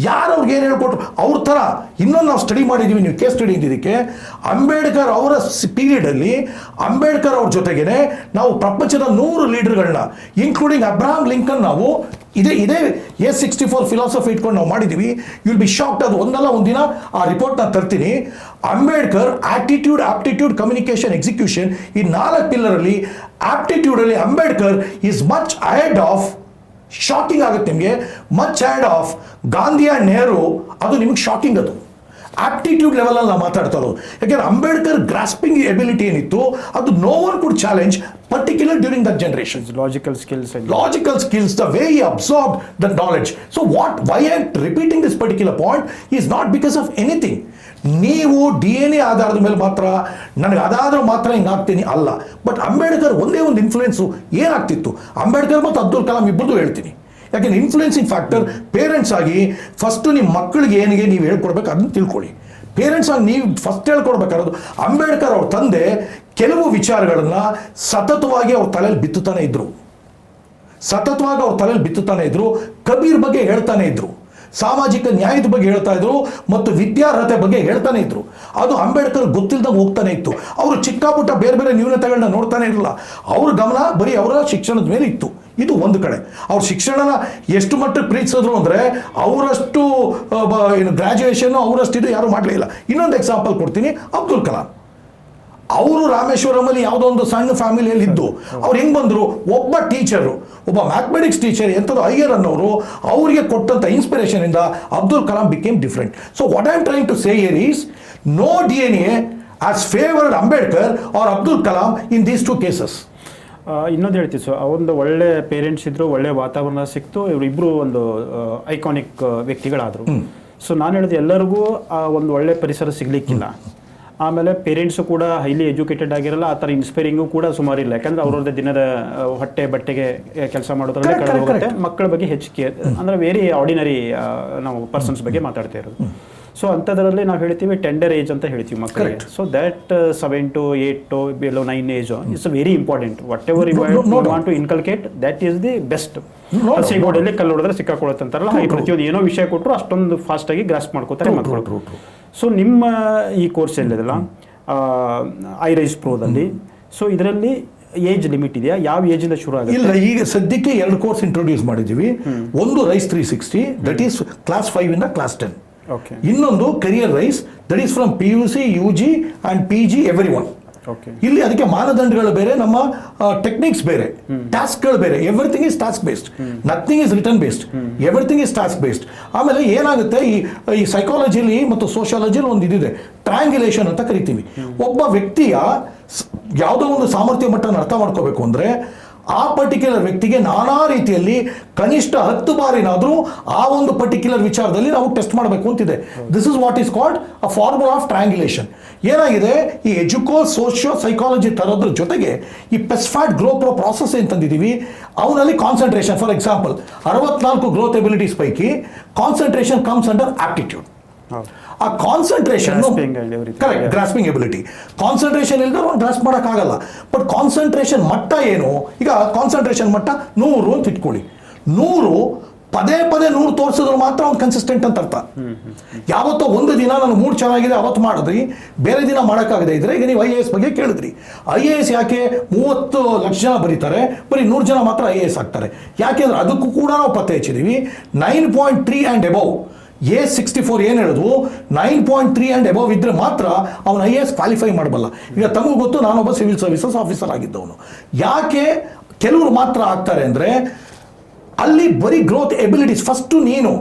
[SPEAKER 2] ಯಾರು ಅವ್ರಿಗೆ ಏನು ಹೇಳ್ಕೊಟ್ರು ಅವ್ರ ಥರ ಇನ್ನೊಂದು ನಾವು ಸ್ಟಡಿ ಮಾಡಿದ್ದೀವಿ. ನೀವು ಕೇಸ್ ಸ್ಟಡಿ ಇದ್ದಿದ್ದಕ್ಕೆ ಅಂಬೇಡ್ಕರ್ ಅವರ ಪೀರಿಯಡಲ್ಲಿ ಅಂಬೇಡ್ಕರ್ ಅವ್ರ ಜೊತೆಗೇನೆ ನಾವು ಪ್ರಪಂಚದ 100 ಲೀಡರ್ಗಳನ್ನ ಇನ್ಕ್ಲೂಡಿಂಗ್ ಅಬ್ರಹಾಂ ಲಿಂಕನ್ ನಾವು ಇದೇ A64 ಫಿಲಾಸಫಿ ಇಟ್ಕೊಂಡು ನಾವು ಮಾಡಿದ್ದೀವಿ. You will be shocked. ಅದು ಒಂದಲ್ಲ ಒಂದಿನ ಆ ರಿಪೋರ್ಟ್ನ ತರ್ತೀನಿ. Ambedkar attitude, aptitude, communication, execution, ಈ 4 ಪಿಲ್ಲರಲ್ಲಿ ಆಪ್ಟಿಟ್ಯೂಡಲ್ಲಿ Ambedkar is much ahead of, shocking ಆಗುತ್ತೆ ನಿಮಗೆ, much ahead of Gandhi and Nehru. ಅದು ನಿಮಗೆ ಶಾಕಿಂಗ್. ಅದು ಆಪ್ಟಿಟ್ಯೂಡ್ ಲೆವೆಲಲ್ಲಿ ನಾವು ಮಾತಾಡ್ತಾ ಇರೋದು. ಯಾಕೆಂದ್ರೆ ಅಂಬೇಡ್ಕರ್ ಗ್ರಾಸ್ಪಿಂಗ್ ಎಬಿಲಿಟಿ ಏನಿತ್ತು ಅದು no one could challenge, particularly during that generation.
[SPEAKER 1] Logical skills,
[SPEAKER 2] the way he absorbed the knowledge. So why I am repeating this particular point is not because of anything. ನೀವು DNA ಆಧಾರದ ಮೇಲೆ ಮಾತ್ರ ನನಗೆ ಅದಾದ್ರೂ ಮಾತ್ರ ಹಿಂಗಾಗ್ತೀನಿ ಅಲ್ಲ. But Ambedkar ಒಂದೇ ಒಂದು influence ಏನಾಗ್ತಿತ್ತು, ಅಂಬೇಡ್ಕರ್ ಮತ್ತು ಅಬ್ದುಲ್ ಕಲಾಂ ಇಬ್ಬರದು ಹೇಳ್ತೀನಿ. ಯಾಕೆಂದ್ರೆ ಇನ್ಫ್ಲೂಯೆನ್ಸಿಂಗ್ ಫ್ಯಾಕ್ಟರ್ ಪೇರೆಂಟ್ಸ್ ಆಗಿ ಫಸ್ಟ್ ನಿಮ್ಮ ಮಕ್ಕಳಿಗೆ ಏನಿಗೆ ನೀವು ಹೇಳ್ಕೊಡ್ಬೇಕು ಅದನ್ನ ತಿಳ್ಕೊಳ್ಳಿ. ಪೇರೆಂಟ್ಸ್ ಆಗಿ ನೀವು ಫಸ್ಟ್ ಹೇಳ್ಕೊಡ್ಬೇಕಾರೋದು ಅಂಬೇಡ್ಕರ್ ಅವ್ರ ತಂದೆ ಕೆಲವು ವಿಚಾರಗಳನ್ನ ಸತತವಾಗಿ ಅವ್ರ ತಲೆಯಲ್ಲಿ ಬಿತ್ತುತ್ತಾನೆ ಇದ್ರು. ಕಬೀರ್ ಬಗ್ಗೆ ಹೇಳ್ತಾನೆ ಇದ್ರು, ಸಾಮಾಜಿಕ ನ್ಯಾಯದ ಬಗ್ಗೆ ಹೇಳ್ತಾ ಇದ್ರು ಮತ್ತು ವಿದ್ಯಾರ್ಹತೆ ಬಗ್ಗೆ ಹೇಳ್ತಾನೆ ಇದ್ರು. ಅದು ಅಂಬೇಡ್ಕರ್ ಗೊತ್ತಿಲ್ಲದಂಗೆ ಹೋಗ್ತಾನೆ ಇತ್ತು. ಅವರು ಚಿಕ್ಕ ಪುಟ್ಟ ಬೇರೆ ಬೇರೆ ನ್ಯೂನತೆಗಳನ್ನ ನೋಡ್ತಾನೆ ಇರಲಿಲ್ಲ. ಅವ್ರ ಗಮನ ಬರೀ ಅವರ ಶಿಕ್ಷಣದ ಮೇಲೆ ಇತ್ತು. ಇದು ಒಂದು ಕಡೆ. ಅವ್ರ ಶಿಕ್ಷಣನ ಎಷ್ಟು ಮಟ್ಟಕ್ಕೆ ಪ್ರೀತಿಸಿದ್ರು ಅಂದರೆ ಅವರಷ್ಟು ಗ್ರಾಜುಯೇಷನ್ ಅವರಷ್ಟು ಇದು ಯಾರು ಮಾಡಲಿಲ್ಲ. ಇನ್ನೊಂದು ಎಕ್ಸಾಂಪಲ್ ಕೊಡ್ತೀನಿ, ಅಬ್ದುಲ್ ಕಲಾಂ. ಅವರು ರಾಮೇಶ್ವರಮಲ್ಲಿ ಯಾವುದೋ ಒಂದು ಸಣ್ಣ ಫ್ಯಾಮಿಲಿಯಲ್ಲಿ ಇದ್ದು ಅವ್ರು ಹೆಂಗೆ ಬಂದರು, ಒಬ್ಬ ಟೀಚರು, ಒಬ್ಬ ಮ್ಯಾಥಮೆಟಿಕ್ಸ್ ಟೀಚರ್ ಎಂಥದ್ದು ಅಯ್ಯರ್ ಅನ್ನೋರು ಅವರಿಗೆ ಕೊಟ್ಟಂಥ ಇನ್ಸ್ಪಿರೇಷನ್ ಇಂದ Abdul Kalam became different. So what I am trying to say here is no DNA has favoured Ambedkar or Abdul Kalam in these two cases.
[SPEAKER 1] ಇನ್ನೊಂದು ಹೇಳ್ತೀವಿ. ಸೊ ಅವೊಂದು ಒಳ್ಳೆ ಪೇರೆಂಟ್ಸ್ ಇದ್ರು, ಒಳ್ಳೆ ವಾತಾವರಣ ಸಿಕ್ತು, ಇವರಿಬ್ಬರು ಒಂದು ಐಕಾನಿಕ್ ವ್ಯಕ್ತಿಗಳಾದರು. ಸೊ ನಾನು ಹೇಳಿದೆ ಎಲ್ಲರಿಗೂ ಒಂದು ಒಳ್ಳೆ ಪರಿಸರ ಸಿಗ್ಲಿಕ್ಕಿಲ್ಲ. ಆಮೇಲೆ ಪೇರೆಂಟ್ಸು ಕೂಡ ಹೈಲಿ ಎಜುಕೇಟೆಡ್ ಆಗಿರಲ್ಲ, ಆ ಥರ ಇನ್ಸ್ಪೈರಿಂಗು ಕೂಡ ಸುಮಾರು ಇಲ್ಲ. ಯಾಕಂದ್ರೆ ಅವ್ರವ್ರದ್ದೇ ದಿನದ ಹೊಟ್ಟೆ ಬಟ್ಟೆಗೆ ಕೆಲಸ ಮಾಡೋದ್ರಲ್ಲಿ ಕಳೆದು ಹೋಗುತ್ತೆ. ಮಕ್ಕಳ ಬಗ್ಗೆ ಹೆಚ್ಚಿಗೆ ಅಂದರೆ ವೆರಿ ಆರ್ಡಿನರಿ ನಾವು ಪರ್ಸನ್ಸ್ ಬಗ್ಗೆ ಮಾತಾಡ್ತಾ ಇರೋದು. ಸೊ ಅಂಥದ್ರಲ್ಲಿ ನಾವು ಹೇಳ್ತೀವಿ ಟೆಂಡರ್ ಏಜ್ ಅಂತ ಹೇಳ್ತೀವಿ ಮಕ್ಕಳಿಗೆ. So that 7 to 8 to below 9 age is very important. Whatever you want to inculcate that is the best. ಸಿಗೋಡಲ್ಲಿ ಕಲ್ಲು ಹೊಡೆದ್ರೆ ಸಿಕ್ಕಾಕೊಳ್ಳುತ್ತಂತಾರಲ್ಲ, ಈ ಪ್ರತಿಯೊಂದು ಏನೋ ವಿಷಯ ಕೊಟ್ಟರು ಅಷ್ಟೊಂದು ಫಾಸ್ಟಾಗಿ ಗ್ರಾಸ್ಪ್ ಮಾಡ್ಕೋತಾರೆ ಮಕ್ಕಳು. ಸೊ ನಿಮ್ಮ ಈ ಕೋರ್ಸ್ ಏನಿದೆಲ್ಲ ಐರೈಸ್ ಪ್ರೋದಲ್ಲಿ, ಸೊ ಇದರಲ್ಲಿ ಏಜ್ ಲಿಮಿಟ್ ಇದೆಯಾ? ಯಾವ ಏಜಿಂದ ಶುರು ಆಗುತ್ತೆ?
[SPEAKER 2] ಇಲ್ಲ, ಈಗ ಸದ್ಯಕ್ಕೆ 2 ಕೋರ್ಸ್ ಇಂಟ್ರೊಡ್ಯೂಸ್ ಮಾಡಿದ್ದೀವಿ. ಒಂದು ರೈಸ್ 360, ದಟ್ ಈಸ್ ಕ್ಲಾಸ್ 5 ಇಂದ ಕ್ಲಾಸ್ 10. ಇನ್ನೊಂದು career rise, that is from PUC, UG and PG every one. ಇಲ್ಲಿ ಅದಕ್ಕೆ ಮಾನದಂಡಗಳು ಬೇರೆ, ನಮ್ಮ ಟೆಕ್ನಿಕ್ಸ್ ಬೇರೆ, ಟಾಸ್ಕ್ಗಳು ಬೇರೆ. Everything is task based, nothing is return based, everything is task based. ಆಮೇಲೆ ಏನಾಗುತ್ತೆ, ಈ ಸೈಕಾಲಜಿಲಿ ಮತ್ತು ಸೋಷಿಯಾಲಜಿಲಿ ಒಂದು ಇದಿದೆ, ಟ್ರ್ಯಾಂಗ್ಯುಲೇಷನ್ ಅಂತ ಕರಿತೀವಿ. ಒಬ್ಬ ವ್ಯಕ್ತಿಯ ಯಾವುದೋ ಒಂದು ಸಾಮರ್ಥ್ಯ ಮಟ್ಟನ ಅರ್ಥ ಮಾಡ್ಕೋಬೇಕು ಅಂದರೆ ಆ ಪರ್ಟಿಕ್ಯುಲರ್ ವ್ಯಕ್ತಿಗೆ ನಾನಾ ರೀತಿಯಲ್ಲಿ ಕನಿಷ್ಠ 10 ಬಾರಿನಾದರೂ ಆ ಒಂದು ಪರ್ಟಿಕ್ಯುಲರ್ ವಿಚಾರದಲ್ಲಿ ನಾವು ಟೆಸ್ಟ್ ಮಾಡಬೇಕು ಅಂತಿದೆ. This is what is called a formula of triangulation. ಏನಾಗಿದೆ, ಈ ಸೋಷಿಯೋ ಸೈಕಾಲಜಿ ತರೋದ್ರ ಜೊತೆಗೆ ಈ ಪೆಸ್ಫ್ಯಾಟ್ ಗ್ರೋ ಪ್ರೋ ಪ್ರಾಸೆಸ್ ಏನು ತಂದಿದ್ದೀವಿ, ಅವನಲ್ಲಿ concentration. For example 64 growth abilities ಪೈಕಿ ಕಾನ್ಸಂಟ್ರೇಷನ್ ಕಮ್ಸ್ ಅಂಡರ್ ಆಪ್ಟಿಟ್ಯೂಡ್. ಆ concentration correct, grasping ability. Concentration ಇಲ್ಲದೆ ಅವ್ನು ಗ್ರಾಸ್ಪ್ ಮಾಡೋಕ್ಕಾಗಲ್ಲ. ಬಟ್ ಕಾನ್ಸಂಟ್ರೇಷನ್ ಮಟ್ಟ ಏನು, ಈಗ ಕಾನ್ಸಂಟ್ರೇಷನ್ ಮಟ್ಟ 100 ಅಂತ ಇಟ್ಕೊಳ್ಳಿ. 100 ಪದೇ 100 ತೋರಿಸಿದ್ರು ಮಾತ್ರ ಅವ್ನು ಕನ್ಸಿಸ್ಟೆಂಟ್ ಅಂತ ಅರ್ಥ. ಯಾವತ್ತೋ ಒಂದು ದಿನ ನಾನು ಮೂಡ್ ಚೆನ್ನಾಗಿದೆ ಅವತ್ತು ಮಾಡಿದ್ರಿ, ಬೇರೆ ದಿನ ಮಾಡೋಕ್ಕಾಗದೆ ಇದ್ರೆ, ಈಗ ನೀವು IAS ಬಗ್ಗೆ ಕೇಳಿದ್ರಿ. IAS ಯಾಕೆ 30 ಲಕ್ಷ ಜನ ಬರೀತಾರೆ, ಬರೀ 100 ಜನ ಮಾತ್ರ IAS ಆಗ್ತಾರೆ? ಯಾಕೆಂದ್ರೆ ಅದಕ್ಕೂ ಕೂಡ ನಾವು ಪತ್ತೆ ಹಚ್ಚಿದ್ದೀವಿ. 9.3 ಆ್ಯಂಡ್ ಎಬವ್ A64 ಏನು ಹೇಳಿದ್ವು, 9.3 ಆ್ಯಂಡ್ ಎಬವ್ ಇದ್ರೆ ಮಾತ್ರ ಅವನು IAS ಕ್ವಾಲಿಫೈ ಮಾಡಬಲ್ಲ. ಈಗ ತಮಗೂ ಗೊತ್ತು, ನಾನೊಬ್ಬ ಸಿವಿಲ್ ಸರ್ವಿಸಸ್ ಆಫೀಸರ್ ಆಗಿದ್ದವನು. ಯಾಕೆ ಕೆಲವರು ಮಾತ್ರ ಆಗ್ತಾರೆ ಅಂದರೆ ಅಲ್ಲಿ ಬರೀ ಗ್ರೋತ್ ಎಬಿಲಿಟೀಸ್ ಫಸ್ಟು ನೀನು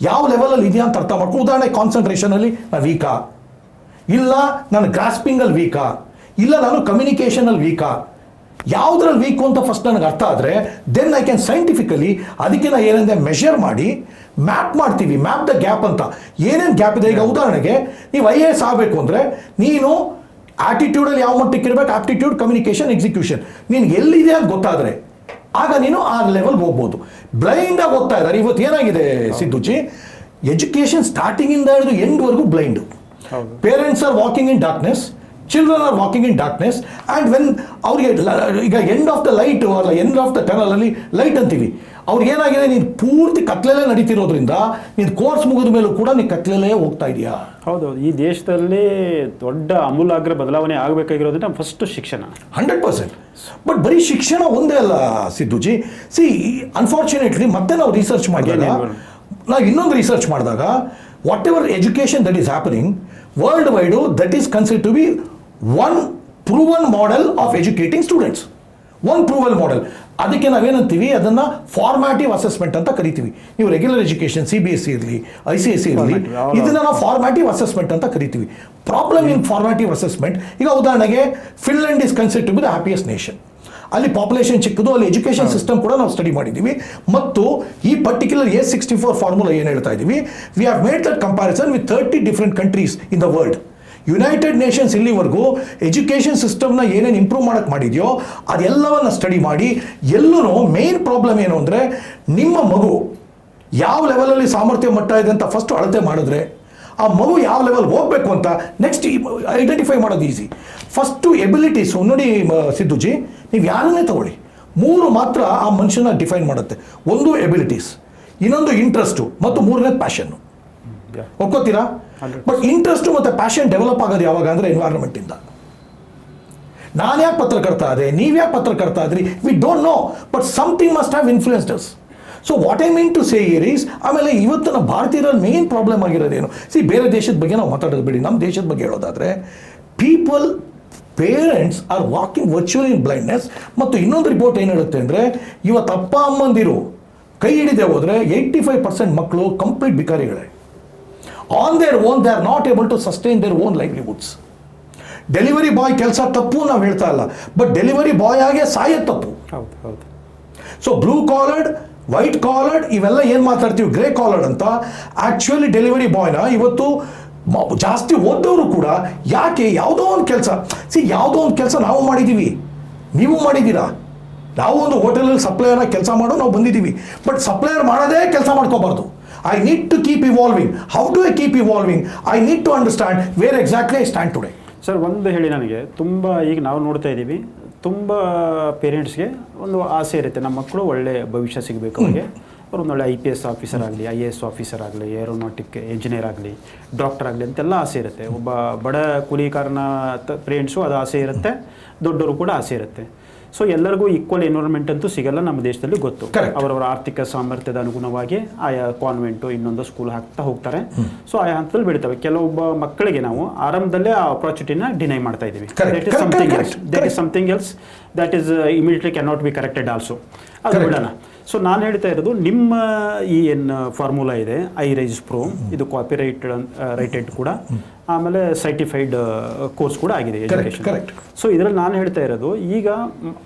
[SPEAKER 2] ಯಾವ ಲೆವೆಲಲ್ಲಿ ಇದೆಯಾ ಅಂತ ಅರ್ಥ ಮಾಡ್ಕೊ. ಉದಾಹರಣೆ, ಕಾನ್ಸಂಟ್ರೇಷನಲ್ಲಿ ನಾನು ವೀಕಾ, ಇಲ್ಲ ನಾನು ಗ್ರಾಸ್ಪಿಂಗಲ್ಲಿ ವೀಕಾ, ಇಲ್ಲ ನಾನು ಕಮ್ಯುನಿಕೇಷನಲ್ಲಿ ವೀಕಾ, ಯಾವುದ್ರಲ್ಲಿ ವೀಕು ಅಂತ ಫಸ್ಟ್ ನನಗೆ ಅರ್ಥ ಆದರೆ ದೆನ್ ಐ ಕ್ಯಾನ್ ಸೈಂಟಿಫಿಕಲಿ ಅದಕ್ಕೆ ನಾನು ಏನಂದರೆ ಮೆಷರ್ ಮಾಡಿ ಮ್ಯಾಪ್ ಮಾಡ್ತೀವಿ. ಮ್ಯಾಪ್ ದ ಗ್ಯಾಪ್ ಅಂತ. ಏನೇನು ಗ್ಯಾಪ್ ಇದೆ, ಈಗ ಉದಾಹರಣೆಗೆ ನೀವು IAS ಆಗಬೇಕು ಅಂದರೆ ನೀನು ಆಟಿಟ್ಯೂಡಲ್ಲಿ ಯಾವ ಮಟ್ಟಕ್ಕೆ ಇರಬೇಕು, ಆಪ್ಟಿಟ್ಯೂಡ್, ಕಮ್ಯುನಿಕೇಷನ್, ಎಕ್ಸಿಕ್ಯೂಷನ್, ನೀನು ಎಲ್ಲಿದೆ ಅಂತ ಗೊತ್ತಾದರೆ ಆಗ ನೀನು ಆ ಲೆವೆಲ್ಗೆ ಹೋಗ್ಬೋದು. ಬ್ಲೈಂಡಾಗಿ ಹೋಗ್ತಾ ಇದ್ದಾರೆ ಇವತ್ತು. ಏನಾಗಿದೆ ಸಿದ್ದುಜಿ, ಎಜುಕೇಷನ್ ಸ್ಟಾರ್ಟಿಂಗಿಂದ ಹಿಡಿದು ಎಂಡ್ವರೆಗೂ blind. Parents are walking in darkness, children are walking in darkness, and when ಅವ್ರಿಗೆ ಈಗ ಎಂಡ್ ಆಫ್ ದ ಲೈಟ್ ಅಲ್ಲ ಎಂಡ್ ಆಫ್ ದ ಟನಲಲ್ಲಿ ಲೈಟ್ ಅಂತೀವಿ. ಅವ್ರಿಗೆ ಏನಾಗಿದೆ, ನೀನು ಪೂರ್ತಿ ಕತ್ಲೆಲ್ಲೇ ನಡೀತಿರೋದ್ರಿಂದ ನೀನು ಕೋರ್ಸ್ ಮುಗಿದ ಮೇಲೂ ಕೂಡ ನೀನು ಕತ್ಲೆಲ್ಲೇ ಹೋಗ್ತಾ ಇದೆಯಾ?
[SPEAKER 1] ಹೌದೌದು. ಈ ದೇಶದಲ್ಲಿ ದೊಡ್ಡ ಅಮೂಲಾಗ್ರ ಬದಲಾವಣೆ ಆಗಬೇಕಾಗಿರೋದ್ರಿಂದ ಫಸ್ಟ್ ಶಿಕ್ಷಣ
[SPEAKER 2] 100%. ಬಟ್ ಬರೀ ಶಿಕ್ಷಣ ಒಂದೇ ಅಲ್ಲ ಸಿದ್ದುಜಿ. ಅನ್ಫಾರ್ಚುನೇಟ್ಲಿ ಮತ್ತೆ ನಾವು ರಿಸರ್ಚ್ ಮಾಡಿದಾಗ, ನಾವು ಇನ್ನೊಂದು ರಿಸರ್ಚ್ ಮಾಡಿದಾಗ, whatever education that is happening world wide, that is considered to be one proven model of educating students. One proven model. ಅದಕ್ಕೆ ನಾವೇನಂತೀವಿ, ಅದನ್ನು ಫಾರ್ಮ್ಯಾಟಿವ್ ಅಸೆಸ್ಮೆಂಟ್ ಅಂತ ಕರಿತೀವಿ. ನೀವು ರೆಗ್ಯುಲರ್ ಎಜುಕೇಷನ್ CBSE ಇರಲಿ, ICSE ಇರಲಿ, ಇದನ್ನು ನಾವು ಫಾರ್ಮ್ಯಾಟಿವ್ ಅಸೆಸ್ಮೆಂಟ್ ಅಂತ ಕರಿತೀವಿ. ಪ್ರಾಬ್ಲಮ್ ಇನ್ ಫಾರ್ಮ್ಯಾಟಿವ್ ಅಸೆಸ್ಮೆಂಟ್, ಈಗ ಉದಾಹರಣೆಗೆ Finland is considered to be the happiest nation. ಅಲ್ಲಿ ಪಾಪ್ಯುಲೇಷನ್ ಚಿಕ್ಕದು, ಅಲ್ಲಿ ಎಜುಕೇಷನ್ ಸಿಸ್ಟಮ್ ಕೂಡ ನಾವು ಸ್ಟಡಿ ಮಾಡಿದ್ದೀವಿ. ಮತ್ತು ಈ ಪರ್ಟಿಕ್ಯುಲರ್ A64 ಫಾರ್ಮುಲಾ ಏನು ಹೇಳ್ತಾ ಇದ್ದೀವಿ, we have made that comparison with 30 different countries in the world. United Nations ಇಲ್ಲಿವರೆಗೂ ಎಜುಕೇಷನ್ ಸಿಸ್ಟಮ್ನ ಏನೇನು ಇಂಪ್ರೂವ್ ಮಾಡೋಕ್ಕೆ ಮಾಡಿದೆಯೋ ಅದೆಲ್ಲವನ್ನು ಸ್ಟಡಿ ಮಾಡಿ ಎಲ್ಲೂ ಮೇನ್ ಪ್ರಾಬ್ಲಮ್ ಏನು ಅಂದರೆ ನಿಮ್ಮ ಮಗು ಯಾವ ಲೆವೆಲಲ್ಲಿ ಸಾಮರ್ಥ್ಯ ಮಟ್ಟ ಇದೆ ಅಂತ ಫಸ್ಟ್ ಅಳತೆ ಮಾಡಿದ್ರೆ ಆ ಮಗು ಯಾವ ಲೆವೆಲ್ ಹೋಗಬೇಕು ಅಂತ ನೆಕ್ಸ್ಟ್ ಐಡೆಂಟಿಫೈ ಮಾಡೋದು ಈಸಿ. ಫಸ್ಟು ಎಬಿಲಿಟೀಸು ನೋಡಿ ಸಿದ್ದುಜಿ, ನೀವು ಯಾರನ್ನೇ ತಗೊಳ್ಳಿ, 3 ಮಾತ್ರ ಆ ಮನುಷ್ಯನ ಡಿಫೈನ್ ಮಾಡುತ್ತೆ. ಒಂದು ಎಬಿಲಿಟೀಸ್, ಇನ್ನೊಂದು ಇಂಟ್ರೆಸ್ಟು, ಮತ್ತು 3ನೇದು ಪ್ಯಾಷನ್ನು. ಒಪ್ಕೋತೀರಾ? ಬಟ್ ಇಂಟ್ರೆಸ್ಟು ಮತ್ತು ಪ್ಯಾಷನ್ ಡೆವಲಪ್ ಆಗೋದು ಯಾವಾಗ ಅಂದರೆ ಎನ್ವೈರನ್ಮೆಂಟಿಂದ. ನಾನು ಯಾಕೆ ಪತ್ರಕರ್ತ ಆದೆ, ನೀವು ಯಾಕೆ ಪತ್ರಕರ್ತ ಆದ್ರಿ, we don't know, but something must have influenced us. So what I mean to say here is, ಆಮೇಲೆ ಇವತ್ತಿನ ಭಾರತೀಯರ ಮೇನ್ ಪ್ರಾಬ್ಲಮ್ ಆಗಿರೋದೇನು, ಬೇರೆ ದೇಶದ ಬಗ್ಗೆ ನಾವು ಮಾತಾಡೋದು ಬಿಡಿ, ನಮ್ಮ ದೇಶದ ಬಗ್ಗೆ ಹೇಳೋದಾದರೆ parents are walking virtual in blindness. ಮತ್ತು ಇನ್ನೊಂದು ರಿಪೋರ್ಟ್ ಏನು ಹೇಳುತ್ತೆ ಅಂದರೆ, ಇವತ್ತು ಅಪ್ಪ ಅಮ್ಮಂದಿರು ಕೈ ಹಿಡಿದೇ ಹೋದರೆ 85% ಮಕ್ಕಳು ಕಂಪ್ಲೀಟ್ ಬಿಕಾರಿಗಳೇ. On their own they are not able to sustain their own livelihoods. Delivery boy ಕೆಲಸ ತಪ್ಪು ನಾವು ಹೇಳ್ತಾ ಇಲ್ಲ, ಬಟ್ ಡೆಲಿವರಿ ಬಾಯ್ ಆಗೇ ಸಾಯೋದು ತಪ್ಪು. So blue collared, white collared ಇವೆಲ್ಲ ಏನು ಮಾತಾಡ್ತೀವಿ ಗ್ರೇ ಕಾಲರ್ಡ್ ಅಂತ, ಆ್ಯಕ್ಚುಲಿ ಡೆಲಿವರಿ ಬಾಯ್ನ ಇವತ್ತು ಜಾಸ್ತಿ ಓದೋರು ಕೂಡ ಯಾಕೆ ಯಾವುದೋ ಒಂದು ಕೆಲಸ, ಯಾವುದೋ ಒಂದು ಕೆಲಸ ನಾವು ಮಾಡಿದ್ದೀವಿ, ನೀವು ಮಾಡಿದ್ದೀರಾ, ನಾವು ಒಂದು ಹೋಟೆಲಲ್ಲಿ ಸಪ್ಲೈಯರ್ ಕೆಲಸ ಮಾಡೋ ನಾವು ಬಂದಿದ್ದೀವಿ, ಬಟ್ ಸಪ್ಲೈಯರ್ ಮಾಡೋದೇ ಕೆಲಸ ಮಾಡ್ಕೋಬಾರ್ದು. I need to keep evolving. How do I keep evolving? I need to understand where exactly I stand today.
[SPEAKER 1] Sir, ಒಂದು ಹೇಳಿ, ನನಗೆ ತುಂಬ ಈಗ ನಾವು ನೋಡ್ತಾ ಇದ್ದೀವಿ, ತುಂಬ ಪೇರೆಂಟ್ಸ್ಗೆ ಒಂದು ಆಸೆ ಇರುತ್ತೆ, ನಮ್ಮ ಮಕ್ಕಳು ಒಳ್ಳೆ ಭವಿಷ್ಯ ಸಿಗಬೇಕು, ಅವ್ರಿಗೆ ಅವ್ರು ಒಂದು ಒಳ್ಳೆ IPS ಆಫೀಸರ್ ಆಗಲಿ, IAS ಆಫೀಸರ್ ಆಗಲಿ, ಏರೋನಾಟಿಕ್ ಇಂಜಿನಿಯರ್ ಆಗಲಿ, ಡಾಕ್ಟರ್ ಆಗಲಿ ಅಂತೆಲ್ಲ ಆಸೆ ಇರುತ್ತೆ. ಒಬ್ಬ ಬಡ ಕೂಲಿಕಾರನ ಪೇರೆಂಟ್ಸು ಅದು ಆಸೆ ಇರುತ್ತೆ, ದೊಡ್ಡವರು ಕೂಡ ಆಸೆ ಇರುತ್ತೆ. ಸೊ ಎಲ್ಲರಿಗೂ ಈಕ್ವಲ್ ಎನ್ವೈರನ್ಮೆಂಟ್ ಅಂತೂ ಸಿಗಲ್ಲ ನಮ್ಮ ದೇಶದಲ್ಲಿ, ಗೊತ್ತು. ಅವರವರ ಆರ್ಥಿಕ ಸಾಮರ್ಥ್ಯದ ಅನುಗುಣವಾಗಿ ಆಯಾ ಕಾನ್ವೆಂಟು ಇನ್ನೊಂದು ಸ್ಕೂಲ್ ಹಾಕ್ತಾ ಹೋಗ್ತಾರೆ. ಸೊ ಆಯಾ ಹಂತದಲ್ಲಿ ಬೆಳಿತವೆ. ಕೆಲವೊಬ್ಬ ಮಕ್ಕಳಿಗೆ ನಾವು ಆರಂಭದಲ್ಲೇ ಆ ಆಪರ್ಚುನಿಟಿನ ಡಿನೈ ಮಾಡ್ತಾ ಇದ್ದೀವಿ. That is something else that is immediately can not be corrected also. ಅದು ಬಿಡೋಣ. ಸೊ ನಾನು ಹೇಳ್ತಾ ಇರೋದು, ನಿಮ್ಮ ಈ ಏನು ಫಾರ್ಮುಲಾ ಇದೆ iRise Pro, ಇದು ಕಾಪಿ ರೈಟೆಡ್ ಕೂಡ, ಆಮೇಲೆ ಸರ್ಟಿಫೈಡ್ ಕೋರ್ಸ್ ಕೂಡ ಆಗಿದೆ ಎಜುಕೇಷನ್. ಸೊ ಇದರಲ್ಲಿ ನಾನು ಹೇಳ್ತಾ ಇರೋದು, ಈಗ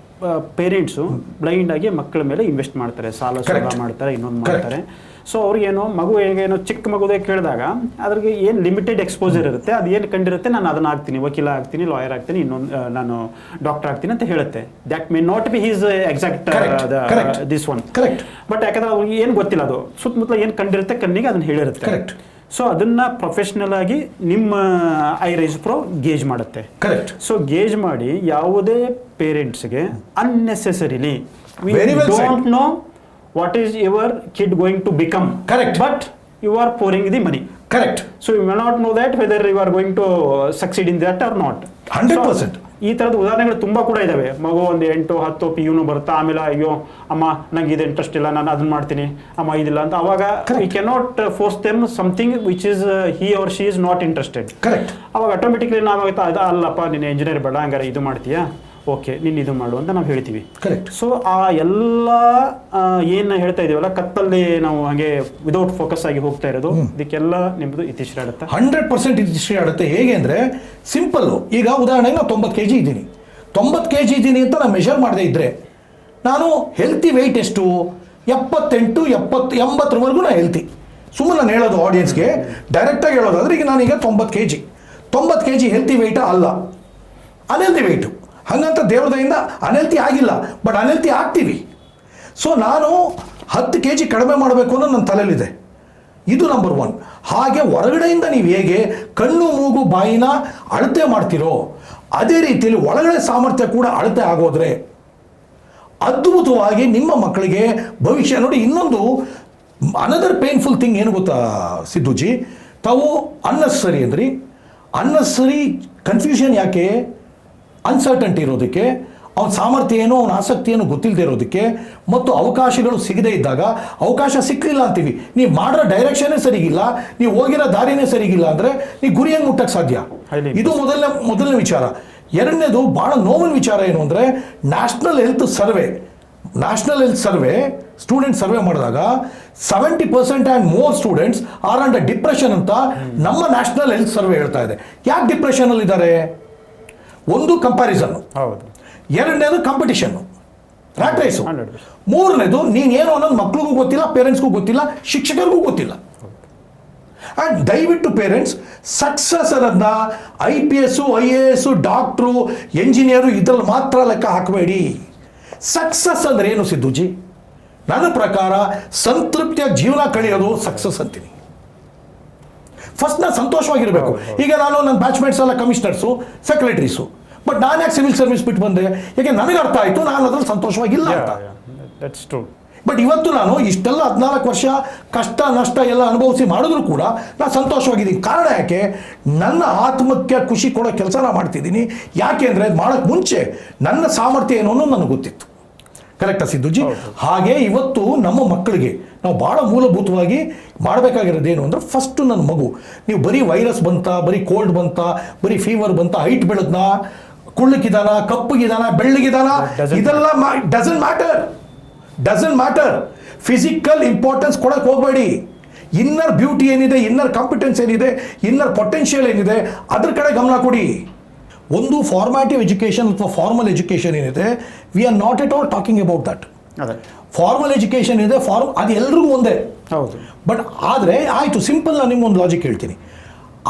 [SPEAKER 1] ಪೇರೆಂಟ್ಸು ಬ್ಲೈಂಡ್ ಆಗಿ ಮಕ್ಕಳ ಮೇಲೆ ಇನ್ವೆಸ್ಟ್ ಮಾಡ್ತಾರೆ, ಸಾಲ ಮಾಡ್ತಾರೆ, ಇನ್ನೊಂದು ಮಾಡ್ತಾರೆ. ಸೊ ಅವ್ರಿಗೇನೋ ಮಗು ಹೇಗೇನೋ ಚಿಕ್ಕ ಮಗುದೇ ಕೇಳಿದಾಗ ಅದ್ರಿಗೆ ಏನು ಲಿಮಿಟೆಡ್ ಎಕ್ಸ್ಪೋಜರ್ ಇರುತ್ತೆ, ಅದು ಏನು ಕಂಡಿರುತ್ತೆ, ನಾನು ಅದನ್ನ ಆಗ್ತೀನಿ, ವಕೀಲ ಆಗ್ತೀನಿ, ಲಾಯರ್ ಆಗ್ತೀನಿ, ಇನ್ನೊಂದು ನಾನು ಡಾಕ್ಟರ್ ಆಗ್ತೀನಿ ಅಂತ ಹೇಳುತ್ತೆ. That may not be his exact this one. But ಯಾಕಂದ್ರೆ ಅವ್ರಿಗೆ ಏನು ಗೊತ್ತಿಲ್ಲ, ಅದು ಸುತ್ತಮುತ್ತಲ ಏನು ಕಂಡಿರುತ್ತೆ ಕಣ್ಣಿಗೆ ಅದನ್ನ ಹೇಳಿರುತ್ತೆ. ಸೊ ಅದನ್ನ ಪ್ರೊಫೆಷನಲ್ ಆಗಿ ನಿಮ್ಮ iRise Pro ಗೇಜ್ ಮಾಡುತ್ತೆ. ಸೊ ಗೇಜ್ ಮಾಡಿ ಯಾವುದೇ ಪೇರೆಂಟ್ಸ್ಗೆ unnecessarily we don't know what is your kid going to become, but you are pouring the money, so you may not know that whether you are going to succeed in that or not.
[SPEAKER 2] 100%.
[SPEAKER 1] ಈ ಥರದ ಉದಾಹರಣೆಗಳು ತುಂಬ ಕೂಡ ಇದ್ದಾವೆ. ಮಗು ಒಂದು 8-10 PU ಬರುತ್ತಾ, ಆಮೇಲೆ ಅಯ್ಯೋ ಅಮ್ಮ ನಂಗೆ ಇದು ಇಂಟ್ರೆಸ್ಟ್ ಇಲ್ಲ, ನಾನು ಅದನ್ನ ಮಾಡ್ತೀನಿ, ಅಮ್ಮ ಇದಿಲ್ಲ ಅಂತ. ಅವಾಗ V cannot force them something which is he or she is not interested. ಅವಾಗ ಆಟೋಮೆಟಿಕ್ಲಿ ನಾವಾಗುತ್ತೆ, ಅಲ್ಲಪ್ಪ ನೀನು ಇಂಜಿನಿಯರ್ ಬೇಡ, ಹಂಗಾರೆ ಇದು ಮಾಡ್ತೀಯಾ, ಓಕೆ ನೀನು ಇದು ಮಾಡು ಅಂತ ನಾವು ಹೇಳ್ತೀವಿ. ಸೊ ಆ ಎಲ್ಲ ಏನು ಹೇಳ್ತಾ ಇದೀವಲ್ಲ, ಕತ್ತಲ್ಲಿ ನಾವು ಹಾಗೆ ವಿದೌಟ್ ಫೋಕಸ್ ಆಗಿ ಹೋಗ್ತಾ ಇರೋದು, ಇದಕ್ಕೆಲ್ಲ ನಿಮ್ಮದು ಇತಿಶ್ರೀ ಆಡುತ್ತೆ.
[SPEAKER 2] 100% ಇತಿಶ್ರೀ ಆಡುತ್ತೆ. ಹೇಗೆ ಅಂದರೆ ಸಿಂಪಲ್ಲು. ಈಗ ಉದಾಹರಣೆಗೆ ನಾನು 90 kg ಇದ್ದೀನಿ, 90 kg ಇದ್ದೀನಿ ಅಂತ ನಾನು ಮೆಷರ್ ಮಾಡದೇ ಇದ್ದರೆ ನಾನು ಹೆಲ್ತಿ ವೆಯ್ಟ್ ಎಷ್ಟು, 78, 70, 80ವರೆಗೂ ನಾನು ಹೆಲ್ತಿ. ಸುಮ್ಮನೆ ನಾನು ಹೇಳೋದು ಆಡಿಯನ್ಸ್ಗೆ ಡೈರೆಕ್ಟಾಗಿ ಹೇಳೋದಾದ್ರೆ, ಈಗ ನಾನೀಗ 90 kg ಹೆಲ್ತಿ ವೆಯ್ಟ ಅಲ್ಲ, ಅನ್ಹೆಲ್ತಿ ವೆಯ್ಟು. ಹಾಗಂತ ದೇವ್ರದಿಂದ ಅನ್ಹೆಲ್ತಿ ಆಗಿಲ್ಲ, ಬಟ್ ಅನ್ಹೆಲ್ತಿ ಆಗ್ತೀವಿ. ಸೊ ನಾನು 10 kg ಕಡಿಮೆ ಮಾಡಬೇಕು ಅನ್ನೋ ನನ್ನ ತಲೆಯಲ್ಲಿದೆ. ಇದು ನಂಬರ್ 1. ಹಾಗೆ ಹೊರಗಡೆಯಿಂದ ನೀವು ಹೇಗೆ ಕಣ್ಣು ಮೂಗು ಬಾಯಿನ ಅಳತೆ ಮಾಡ್ತೀರೋ, ಅದೇ ರೀತಿಯಲ್ಲಿ ಒಳಗಡೆ ಸಾಮರ್ಥ್ಯ ಕೂಡ ಅಳತೆ ಆಗೋದ್ರೆ ಅದ್ಭುತವಾಗಿ ನಿಮ್ಮ ಮಕ್ಕಳಿಗೆ ಭವಿಷ್ಯ. ನೋಡಿ, ಇನ್ನೊಂದು ಅನದರ್ ಪೇನ್ಫುಲ್ ಥಿಂಗ್ ಏನು ಗೊತ್ತಾ ಸಿದ್ದುಜಿ, ತಾವು ಅನ್ನೆಸರಿ ಅಂದ್ರಿ. ಅನ್ನೆಸರಿ ಕನ್ಫ್ಯೂಷನ್ ಯಾಕೆ? ಅನ್ಸರ್ಟನ್ಟಿ ಇರೋದಕ್ಕೆ, ಅವನ ಸಾಮರ್ಥ್ಯ ಏನು, ಅವನ ಆಸಕ್ತಿ ಏನು ಗೊತ್ತಿಲ್ಲದೆ ಇರೋದಕ್ಕೆ, ಮತ್ತು ಅವಕಾಶಗಳು ಸಿಗದೇ ಇದ್ದಾಗ. ಅವಕಾಶ ಸಿಕ್ಕಲಿಲ್ಲ ಅಂತೀವಿ, ನೀವು ಮಾಡೋ ಡೈರೆಕ್ಷನ್ನೇ ಸರಿಗಿಲ್ಲ, ನೀವು ಹೋಗಿರೋ ದಾರಿನೇ ಸರಿಗಿಲ್ಲ ಅಂದರೆ ನೀವು ಗುರಿಯನ್ನು ಮುಟ್ಟಕ್ಕೆ ಸಾಧ್ಯ. ಇದು ಮೊದಲನೇ ವಿಚಾರ. ಎರಡನೇದು ಭಾಳ ನೋವಿನ ವಿಚಾರ ಏನು ಅಂದರೆ, national health survey student survey ಮಾಡಿದಾಗ 70% and more students R under depression ಅಂತ ನಮ್ಮ ನ್ಯಾಷನಲ್ ಹೆಲ್ತ್ ಸರ್ವೆ ಹೇಳ್ತಾ ಇದೆ. ಯಾಕೆ ಡಿಪ್ರೆಷನಲ್ಲಿ ಇದ್ದಾರೆ? ಒಂದು ಕಂಪ್ಯಾರಿಸನ್, ಎರಡನೇದು ಕಾಂಪಿಟಿಷನ್ನು, ರ್ಯಾಟ್ ರೇಸು, ಮೂರನೇದು ನೀನೇನು ಅನ್ನೋದು ಮಕ್ಳಿಗೂ ಗೊತ್ತಿಲ್ಲ, ಪೇರೆಂಟ್ಸ್ಗೂ ಗೊತ್ತಿಲ್ಲ, ಶಿಕ್ಷಕರಿಗೂ ಗೊತ್ತಿಲ್ಲ. ಆ್ಯಂಡ್ ದಯವಿಟ್ಟು ಪೇರೆಂಟ್ಸ್ ಸಕ್ಸಸ್ ಅನ್ನೋದನ್ನ IPS, IAS, ಡಾಕ್ಟ್ರು, ಎಂಜಿನಿಯರು ಇದ್ರಲ್ಲಿ ಮಾತ್ರ ಲೆಕ್ಕ ಹಾಕಬೇಡಿ. ಸಕ್ಸಸ್ ಅಂದರೆ ಏನು ಸಿದ್ದುಜಿ? ನನ್ನ ಪ್ರಕಾರ ಸಂತೃಪ್ತಿಯ ಜೀವನ ಕಳೆಯೋದು ಸಕ್ಸಸ್ ಅಂತೀನಿ. ಫಸ್ಟ್ ನಾನು ಸಂತೋಷವಾಗಿರಬೇಕು. ಈಗ ನನ್ನ ಬ್ಯಾಚ್ಮೇಟ್ಸ್ ಎಲ್ಲ ಕಮಿಷನರ್ಸು, ಸೆಕ್ರೆಟರೀಸು, ಬಟ್ ನಾನು ಯಾಕೆ ಸಿವಿಲ್ ಸರ್ವಿಸ್ ಬಿಟ್ಟು ಬಂದೆ? ಯಾಕೆ ನನಗೆ ಅರ್ಥ ಆಯಿತು ನಾನು ಅದ್ರಲ್ಲಿ ಸಂತೋಷವಾಗಿಲ್ಲ ಅಂತ.
[SPEAKER 1] That's true.
[SPEAKER 2] ಬಟ್ ಇವತ್ತು ನಾನು ಇಷ್ಟೆಲ್ಲ 14 ವರ್ಷ ಕಷ್ಟ ನಷ್ಟ ಎಲ್ಲ ಅನುಭವಿಸಿ ಮಾಡಿದ್ರು ಕೂಡ ನಾನು ಸಂತೋಷವಾಗಿದ್ದೀನಿ. ಕಾರಣ ಯಾಕೆ? ನನ್ನ ಆತ್ಮಕ್ಕೆ ಖುಷಿ ಕೊಡೋ ಕೆಲಸ ನಾನು ಮಾಡ್ತಿದ್ದೀನಿ. ಯಾಕೆ ಅಂದರೆ ಮಾಡೋಕ್ಕೆ ಮುಂಚೆ ನನ್ನ ಸಾಮರ್ಥ್ಯ ಏನು ಅನ್ನೋದು ನನಗೆ ಗೊತ್ತಿತ್ತು. ಕರೆಕ್ಟಾ ಸಿದ್ದುಜಿ? ಹಾಗೆ ಇವತ್ತು ನಮ್ಮ ಮಕ್ಕಳಿಗೆ ನಾವು ಭಾಳ ಮೂಲಭೂತವಾಗಿ ಮಾಡಬೇಕಾಗಿರೋದೇನು ಅಂದರೆ, ಫಸ್ಟು ನನ್ನ ಮಗು, ನೀವು ಬರೀ ವೈರಸ್ ಬಂತಾ, ಬರೀ ಕೋಲ್ಡ್ ಬಂತಾ, ಬರೀ ಫೀವರ್ ಬಂತಾ, ಹೈಟ್ ಬೆಳೆದ್ನಾ, ಕುಳ್ಳಕ್ಕಿದಾನ, ಕಪ್ಪಗಿದಾನ, ಬೆಳ್ಳಗಿದಾನ, ಇದೆಲ್ಲ ಡಸಂಟ್ ಮ್ಯಾಟರ್. ಫಿಸಿಕಲ್ ಇಂಪಾರ್ಟೆನ್ಸ್ ಕೊಡಕ್ಕೆ ಹೋಗಬೇಡಿ. ಇನ್ನರ್ ಬ್ಯೂಟಿ ಏನಿದೆ, ಇನ್ನರ್ ಕಾಂಪಿಟೆನ್ಸ್ ಏನಿದೆ, ಇನ್ನರ್ ಪೊಟೆನ್ಷಿಯಲ್ ಏನಿದೆ, ಅದ್ರ ಕಡೆ ಗಮನ ಕೊಡಿ. ಒಂದು ಫಾರ್ಮ್ಯಾಟಿವ್ ಎಜುಕೇಷನ್ ಅಥವಾ ಫಾರ್ಮಲ್ ಎಜುಕೇಷನ್ ಏನಿದೆ, we are not at all talking about that. Formal education ಇದೆ, ಅದು ಎಲ್ರಿಗೂ ಒಂದೇ.
[SPEAKER 1] ಹೌದು.
[SPEAKER 2] ಬಟ್ ಆದರೆ ಆಯಿತು, ಸಿಂಪಲ್ ನಾನು ನಿಮ್ಗೊಂದು ಲಾಜಿಕ್ ಹೇಳ್ತೀನಿ.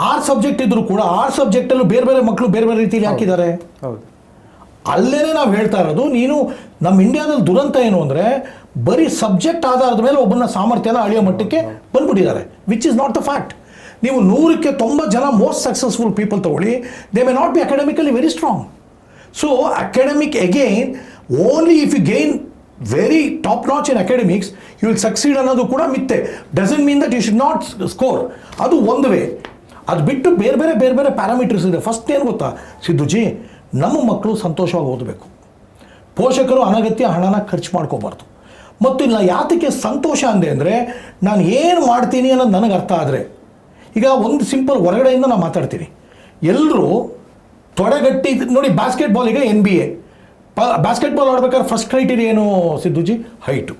[SPEAKER 2] 6 ಸಬ್ಜೆಕ್ಟ್ ಇದ್ದರೂ ಕೂಡ 6 ಸಬ್ಜೆಕ್ಟಲ್ಲೂ ಬೇರೆ ಬೇರೆ ಮಕ್ಕಳು ಬೇರೆ ಬೇರೆ ರೀತಿಯಲ್ಲಿ ಹಾಕಿದ್ದಾರೆ.
[SPEAKER 1] ಹೌದು.
[SPEAKER 2] ಅಲ್ಲೇ ನಾವು ಹೇಳ್ತಾ ಇರೋದು, ನೀನು ನಮ್ಮ ಇಂಡಿಯಾದಲ್ಲಿ ದುರಂತ ಏನು ಅಂದರೆ, ಬರೀ ಸಬ್ಜೆಕ್ಟ್ ಆಧಾರದ ಮೇಲೆ ಒಬ್ಬನ ಸಾಮರ್ಥ್ಯನ ಅಳಿಯೋ ಮಟ್ಟಕ್ಕೆ ಬಂದ್ಬಿಟ್ಟಿದ್ದಾರೆ, which is not the fact. ನೀವು 100ಕ್ಕೆ 90 ಜನ ಮೋಸ್ಟ್ ಸಕ್ಸಸ್ಫುಲ್ ಪೀಪಲ್ ತಗೊಳ್ಳಿ, they may not be academically very strong. So academic again, only if you gain very top notch in academics you will succeed ಅನ್ನೋದು ಕೂಡ ಮಿಥ್ಯೆ. Doesn't mean that you should not score. ಅದು ಒಂದು way. ಅದು ಬಿಟ್ಟು ಬೇರೆ ಬೇರೆ ಬೇರೆ ಬೇರೆ ಪ್ಯಾರಾಮೀಟರ್ಸ್ ಇದೆ. ಫಸ್ಟ್ ಏನು ಗೊತ್ತಾ ಸಿದ್ದುಜಿ, ನಮ್ಮ ಮಕ್ಕಳು ಸಂತೋಷವಾಗಿ ಓದಬೇಕು. ಪೋಷಕರು ಅನಗತ್ಯ ಹಣನ ಖರ್ಚು ಮಾಡ್ಕೋಬಾರ್ದು. ಮತ್ತು ಇಲ್ಲ, ಯಾತಕ್ಕೆ ಸಂತೋಷ ಅಂದೆ ಅಂದರೆ, ನಾನು ಏನು ಮಾಡ್ತೀನಿ ಅನ್ನೋದು ನನಗೆ ಅರ್ಥ ಆದರೆ, ಈಗ ಒಂದು ಸಿಂಪಲ್ ಹೊರಗಡೆಯಿಂದ ನಾನು ಮಾತಾಡ್ತೀನಿ. ಎಲ್ಲರೂ ತೊಡೆಗಟ್ಟಿ ನೋಡಿ, ಬಾಸ್ಕೆಟ್ಬಾಲಿಗೆ NBA, ಬಾಸ್ಕೆಟ್ಬಾಲ್ ಆಡ್ಬೇಕಾದ್ರೆ ಫಸ್ಟ್ ಕ್ರೈಟೀರಿಯಾ ಏನು ಸಿದ್ದುಜಿ? ಹೈಟು.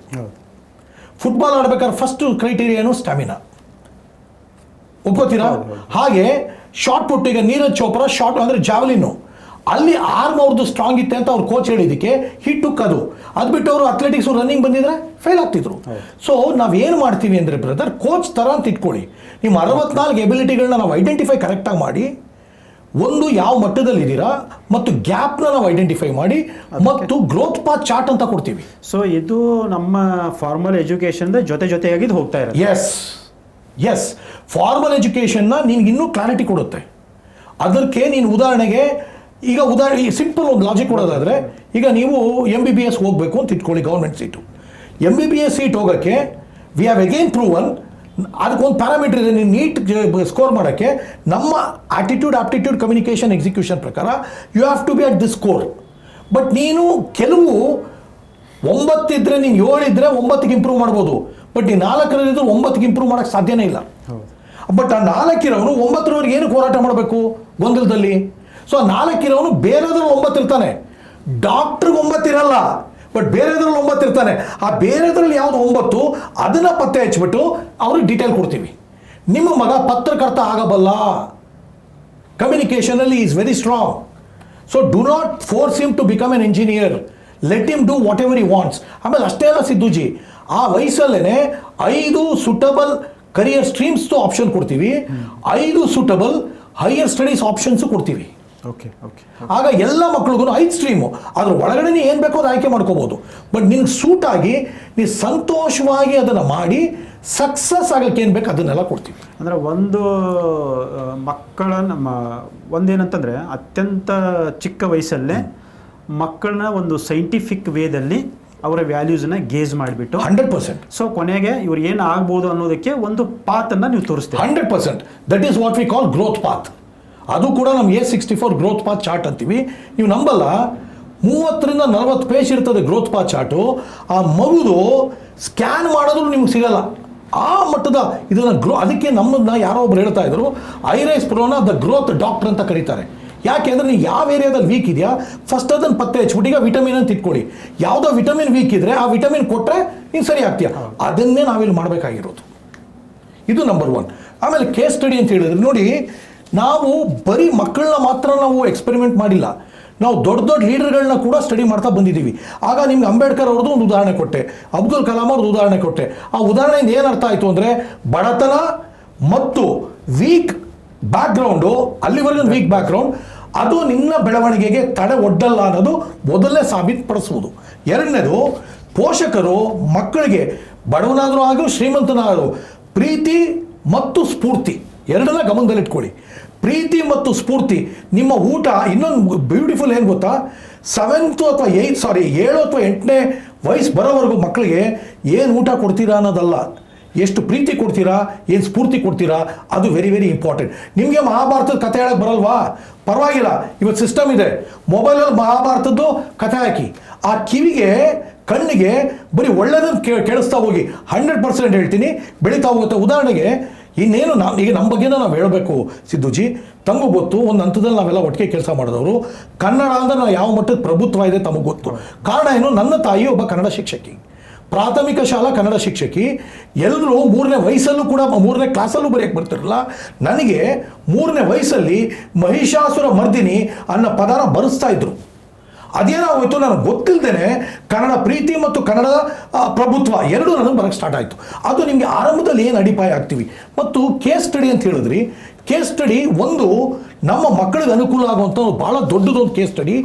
[SPEAKER 2] ಫುಟ್ಬಾಲ್ ಆಡ್ಬೇಕಾದ್ರೆ ಫಸ್ಟ್ ಕ್ರೈಟೀರಿಯಾ ಏನು? ಸ್ಟ್ಯಾಮಿನಾ. ಒಪ್ಕೋತೀರಾ? ಹಾಗೆ ಶಾರ್ಟ್ ಪುಟ್, ಈಗ ನೀರಜ್ ಚೋಪ್ರಾ ಶಾರ್ಟ್ ಅಂದರೆ ಜಾವ್ಲಿನ್ನು, ಅಲ್ಲಿ ಆರ್ಮ್ ಅವ್ರದ್ದು ಸ್ಟ್ರಾಂಗ್ ಇತ್ತೆ ಅಂತ ಅವ್ರು ಕೋಚ್ ಹೇಳಿದ್ದಕ್ಕೆ ಹಿಟ್ಟುಕ್ ಅದು ಬಿಟ್ಟು ಅವರು ಅಥ್ಲೆಟಿಕ್ಸ್ ರನ್ನಿಂಗ್ ಬಂದಿದ್ರೆ ಫೇಲ್ ಆಗ್ತಿದ್ರು. ಸೊ ನಾವೇನು ಮಾಡ್ತೀವಿ ಅಂದರೆ ಬ್ರದರ್, ಕೋಚ್ ಥರ ಅಂತ ಇಟ್ಕೊಳ್ಳಿ. ನಿಮ್ಮ 64 ಎಬಿಲಿಟಿಗಳನ್ನ ನಾವು ಐಡೆಂಟಿಫೈ ಕರೆಕ್ಟಾಗಿ ಮಾಡಿ, ಒಂದು ಯಾವ ಮಟ್ಟದಲ್ಲಿದ್ದೀರಾ ಮತ್ತು ಗ್ಯಾಪ್ನ ನಾವು ಐಡೆಂಟಿಫೈ ಮಾಡಿ, ಮತ್ತು ಗ್ರೋತ್ ಪಾತ್ ಚಾರ್ಟ್ ಅಂತ ಕೊಡ್ತೀವಿ.
[SPEAKER 1] ಸೊ ಇದು ನಮ್ಮ ಫಾರ್ಮಲ್ ಎಜುಕೇಷನ್ ಜೊತೆಯಾಗಿ ಹೋಗ್ತಾ ಇರೋದು.
[SPEAKER 2] ಎಸ್ ಫಾರ್ಮಲ್ ಎಜುಕೇಷನ್ನ ನಿನ್ಗೆ ಇನ್ನೂ ಕ್ಲಾರಿಟಿ ಕೊಡುತ್ತೆ. ಅದಕ್ಕೆ ನೀನು ಉದಾಹರಣೆಗೆ, ಈಗ ಸಿಂಪಲ್ ಒಂದು ಲಾಜಿಕ್ ಕೊಡೋದಾದರೆ, ಈಗ ನೀವು MBBS ಹೋಗಬೇಕು ಅಂತ ಇಟ್ಕೊಳ್ಳಿ, ಗೌರ್ಮೆಂಟ್ ಸೀಟು. MBBS ಸೀಟ್ ಹೋಗೋಕ್ಕೆ ವಿ ಹ್ಯಾವ್ ಅಗೇನ್ ಪ್ರೂವನ್, ಅದಕ್ಕೊಂದು ಪ್ಯಾರಾಮೀಟರ್ ಇದೆ. ನೀವು ನೀಟ್ ಸ್ಕೋರ್ ಮಾಡೋಕ್ಕೆ ನಮ್ಮ ಆಪ್ಟಿಟ್ಯೂಡ್ ಕಮ್ಯುನಿಕೇಷನ್ ಎಕ್ಸಿಕ್ಯೂಷನ್ ಪ್ರಕಾರ you have to be at this score. But ನೀನು ಕೆಲವು 9 ಇದ್ದರೆ, ನೀನು 7 ಇದ್ದರೆ 9ಗೆ ಇಂಪ್ರೂವ್ ಮಾಡ್ಬೋದು. ಬಟ್ ನೀನು 4 9ಗೆ ಇಂಪ್ರೂವ್ ಮಾಡೋಕ್ಕೆ ಸಾಧ್ಯನೇ ಇಲ್ಲ. ಬಟ್ ಆ 4 ಇರೋನು 9ರವರೆಗೆ ಏನು ಹೋರಾಟ ಮಾಡಬೇಕು ಗೊಂದಲದಲ್ಲಿ? ಸೊ ಆ 4 ಇರೋನು ಬೇರೆದ್ರಲ್ಲಿ 9 ಇರ್ತಾನೆ, ಡಾಕ್ಟ್ರಿಗೆ 9 ಇರಲ್ಲ, ಬಟ್ ಬೇರೆದ್ರಲ್ಲಿ 9 ಇರ್ತಾನೆ. ಆ ಬೇರೆದ್ರಲ್ಲಿ ಯಾವುದು 9 ಅದನ್ನು ಪತ್ತೆ ಹಚ್ಬಿಟ್ಟು ಅವ್ರಿಗೆ ಡೀಟೇಲ್ ಕೊಡ್ತೀವಿ. ನಿಮ್ಮ ಮಗ ಪತ್ರಕರ್ತ ಆಗಬಲ್ಲ, ಕಮ್ಯುನಿಕೇಷನಲ್ಲಿ is very strong. So do not force him to become an engineer, let him do whatever he wants. ಆಮೇಲೆ ಅಷ್ಟೇ ಅಲ್ಲ ಸಿದ್ದುಜಿ, ಆ ವಯಸ್ಸಲ್ಲೇ 5 ಸೂಟಬಲ್ ಕರಿಯರ್ ಸ್ಟ್ರೀಮ್ಸ್ ಆಪ್ಷನ್ ಕೊಡ್ತೀವಿ, 5 ಸೂಟಬಲ್ ಹೈಯರ್ ಸ್ಟಡೀಸ್ ಆಪ್ಷನ್ಸು ಕೊಡ್ತೀವಿ. ಆಗ ಎಲ್ಲ ಮಕ್ಳಿಗೂ 5 ಸ್ಟ್ರೀಮು, ಅದ್ರ ಒಳಗಡೆ ಏನು ಬೇಕೋ ಅದು ಆಯ್ಕೆ ಮಾಡ್ಕೋಬೋದು. ಬಟ್ ನಿನ್ಗೆ ಸೂಟ್ ಆಗಿ ನೀನು ಸಂತೋಷವಾಗಿ ಅದನ್ನು ಮಾಡಿ ಸಕ್ಸಸ್ ಆಗೋಕ್ಕೆ ಏನು ಬೇಕು ಅದನ್ನೆಲ್ಲ ಕೊಡ್ತೀವಿ.
[SPEAKER 1] ಅಂದರೆ ಒಂದು ಮಕ್ಕಳ ಒಂದೇನಂತಂದರೆ, ಅತ್ಯಂತ ಚಿಕ್ಕ ವಯಸ್ಸಲ್ಲೇ ಮಕ್ಕಳನ್ನ ಒಂದು ಸೈಂಟಿಫಿಕ್ ವೇದಲ್ಲಿ ಅವರ ವ್ಯಾಲ್ಯೂಸನ್ನ ಗೇಜ್ ಮಾಡಿಬಿಟ್ಟು
[SPEAKER 2] 100%.
[SPEAKER 1] ಸೊ ಕೊನೆಗೆ ಇವ್ರು ಏನು ಆಗ್ಬೋದು ಅನ್ನೋದಕ್ಕೆ ಒಂದು ಪಾತನ್ನು ನೀವು ತೋರಿಸ್ತೀವಿ.
[SPEAKER 2] 100%. That is what we call growth path. ಅದು ಕೂಡ ನಮ್ಮ A64 ಗ್ರೋತ್ ಪಾತ್ ಚಾರ್ಟ್ ಅಂತೀವಿ. ನೀವು ನಂಬಲ್ಲ, 30ರಿಂದ 40 ಪೇಜ್ ಇರ್ತದೆ ಗ್ರೋತ್ ಪಾತ್ ಚಾರ್ಟು. ಆ ಮಗುದು ಸ್ಕ್ಯಾನ್ ಮಾಡೋದು ನಿಮ್ಗೆ ಸಿಗಲ್ಲ, ಆ ಮಟ್ಟದ ಇದನ್ನು ಅದಕ್ಕೆ ನಮ್ಮನ್ನ ಯಾರೋ ಒಬ್ರು ಹೇಳ್ತಾ ಇದ್ರು, ಐರೈಸ್ ಪ್ರೋನ ದ ಗ್ರೋತ್ ಡಾಕ್ಟರ್ ಅಂತ ಕರೀತಾರೆ. ಯಾಕೆ ಅಂದರೆ ನೀವು ಯಾವ ಏರಿಯಾದಲ್ಲಿ ವೀಕ್ ಇದೆಯಾ ಫಸ್ಟ್ ಅದನ್ನು ಪತ್ತೆ ಹಚ್ಬಿಟ್ಟು, ಈಗ ವಿಟಮಿನ್ ಅಂತ ಇಟ್ಕೊಳ್ಳಿ, ಯಾವುದೋ ವಿಟಮಿನ್ ವೀಕ್ ಇದ್ದರೆ ಆ ವಿಟಮಿನ್ ಕೊಟ್ಟರೆ ನೀನು ಸರಿ ಆಗ್ತೀಯ. ಅದನ್ನೇ ನಾವಿಲ್ಲಿ ಮಾಡಬೇಕಾಗಿರೋದು. ಇದು ನಂಬರ್ 1. ಆಮೇಲೆ ಕೇಸ್ ಸ್ಟಡಿ ಅಂತ ಹೇಳಿದ್ರೆ ನೋಡಿ, ನಾವು ಬರೀ ಮಕ್ಕಳನ್ನ ಮಾತ್ರ ನಾವು ಎಕ್ಸ್ಪೆರಿಮೆಂಟ್ ಮಾಡಿಲ್ಲ, ನಾವು ದೊಡ್ಡ ಲೀಡರ್ಗಳನ್ನ ಕೂಡ ಸ್ಟಡಿ ಮಾಡ್ತಾ ಬಂದಿದ್ದೀವಿ. ಆಗ ನಿಮ್ಗೆ ಅಂಬೇಡ್ಕರ್ ಅವ್ರದ್ದು ಒಂದು ಉದಾಹರಣೆ ಕೊಟ್ಟೆ, ಅಬ್ದುಲ್ ಕಲಾಂ ಅವ್ರದ್ದು ಉದಾಹರಣೆ ಕೊಟ್ಟೆ. ಆ ಉದಾಹರಣೆಯಿಂದ ಏನು ಅರ್ಥ ಆಯಿತು ಅಂದರೆ, ಬಡತನ ಮತ್ತು ವೀಕ್ ಬ್ಯಾಕ್ಗ್ರೌಂಡು, ಅಲ್ಲಿವರೆಗೂ ವೀಕ್ ಬ್ಯಾಕ್ಗ್ರೌಂಡ್, ಅದು ನಿನ್ನ ಬೆಳವಣಿಗೆಗೆ ತಡೆ ಒಡ್ಡಲ್ಲ ಅನ್ನೋದು ಮೊದಲನೇ ಸಾಬೀತುಪಡಿಸುವುದು. ಎರಡನೇದು, ಪೋಷಕರು ಮಕ್ಕಳಿಗೆ ಬಡವನಾದರೂ ಆಗು ಶ್ರೀಮಂತನಾದರೂ ಪ್ರೀತಿ ಮತ್ತು ಸ್ಫೂರ್ತಿ ಎರಡನ್ನ ಗಮನದಲ್ಲಿಟ್ಕೊಳ್ಳಿ. ಪ್ರೀತಿ ಮತ್ತು ಸ್ಫೂರ್ತಿ. ನಿಮ್ಮ ಊಟ ಇನ್ನೊಂದು ಬ್ಯೂಟಿಫುಲ್ ಏನು ಗೊತ್ತಾ, 7 ಅಥವಾ 7 ಅಥವಾ 8ನೇ ವಯಸ್ಸು ಬರೋವರೆಗೂ ಮಕ್ಕಳಿಗೆ ಏನು ಊಟ ಕೊಡ್ತೀರಾ ಅನ್ನೋದಲ್ಲ, ಎಷ್ಟು ಪ್ರೀತಿ ಕೊಡ್ತೀರಾ, ಏನು ಸ್ಫೂರ್ತಿ ಕೊಡ್ತೀರಾ, ಅದು ವೆರಿ ವೆರಿ ಇಂಪಾರ್ಟೆಂಟ್. ನಿಮಗೆ ಮಹಾಭಾರತದ ಕಥೆ ಹೇಳಕ್ಕೆ ಬರಲ್ವಾ? ಪರವಾಗಿಲ್ಲ, ಇವತ್ತು ಸಿಸ್ಟಮ್ ಇದೆ, ಮೊಬೈಲಲ್ಲಿ ಮಹಾಭಾರತದ್ದು ಕಥೆ ಹಾಕಿ, ಆ ಕಿವಿಗೆ ಕಣ್ಣಿಗೆ ಬರೀ ಒಳ್ಳೆದನ್ನು ಕೇಳಿಸ್ತಾ ಹೋಗಿ. 100% ಹೇಳ್ತೀನಿ, ಬೆಳೀತಾ ಹೋಗುತ್ತೆ. ಉದಾಹರಣೆಗೆ ಇನ್ನೇನು ಈಗ ನಮ್ಮ ಬಗ್ಗೆನ ನಾವು ಹೇಳಬೇಕು ಸಿದ್ದುಜಿ, ತಮಗೂ ಗೊತ್ತು, ಒಂದು ಹಂತದಲ್ಲಿ ನಾವೆಲ್ಲ ಒಟ್ಟಿಗೆ ಕೆಲಸ ಮಾಡಿದವರು. ಕನ್ನಡ ಅಂದರೆ ನಾವು ಯಾವ ಮಟ್ಟದ ಪ್ರಭುತ್ವ ಇದೆ ತಮಗೆ ಗೊತ್ತು. ಕಾರಣ ಏನು, ನನ್ನ ತಾಯಿ ಒಬ್ಬ ಕನ್ನಡ ಶಿಕ್ಷಕಿ, ಪ್ರಾಥಮಿಕ ಶಾಲಾ ಕನ್ನಡ ಶಿಕ್ಷಕಿ. ಎಲ್ಲರೂ 3ನೇ ವಯಸ್ಸಲ್ಲೂ ಕೂಡ 3ನೇ ಕ್ಲಾಸಲ್ಲೂ ಬರೆಯಕ್ಕೆ ಬರ್ತಿರಲ್ಲ, ನನಗೆ 3ನೇ ವಯಸ್ಸಲ್ಲಿ ಮಹಿಷಾಸುರ ಮರ್ದಿನಿ ಅನ್ನೋ ಪದಾನ ಬರೆಸ್ತಾ ಇದ್ರು. ಅದೇನಾಗೋಯ್ತು ನನಗೆ ಗೊತ್ತಿಲ್ಲದೇನೆ ಕನ್ನಡ ಪ್ರೀತಿ ಮತ್ತು ಕನ್ನಡದ ಪ್ರಭುತ್ವ ಎರಡೂ ನನಗೆ ಬರೋಕ್ಕೆ ಸ್ಟಾರ್ಟ್ ಆಯಿತು. ಅದು ನಿಮಗೆ ಆರಂಭದಲ್ಲಿ ಏನು ಅಡಿಪಾಯ ಆಗ್ತೀವಿ. ಮತ್ತು ಕೇಸ್ ಸ್ಟಡಿ ಅಂತ ಹೇಳಿದ್ರಿ, ಕೇಸ್ ಸ್ಟಡಿ ಒಂದು ನಮ್ಮ ಮಕ್ಕಳಿಗೆ ಅನುಕೂಲ ಆಗುವಂಥ ಭಾಳ ದೊಡ್ಡದೊಂದು ಕೇಸ್ ಸ್ಟಡಿ.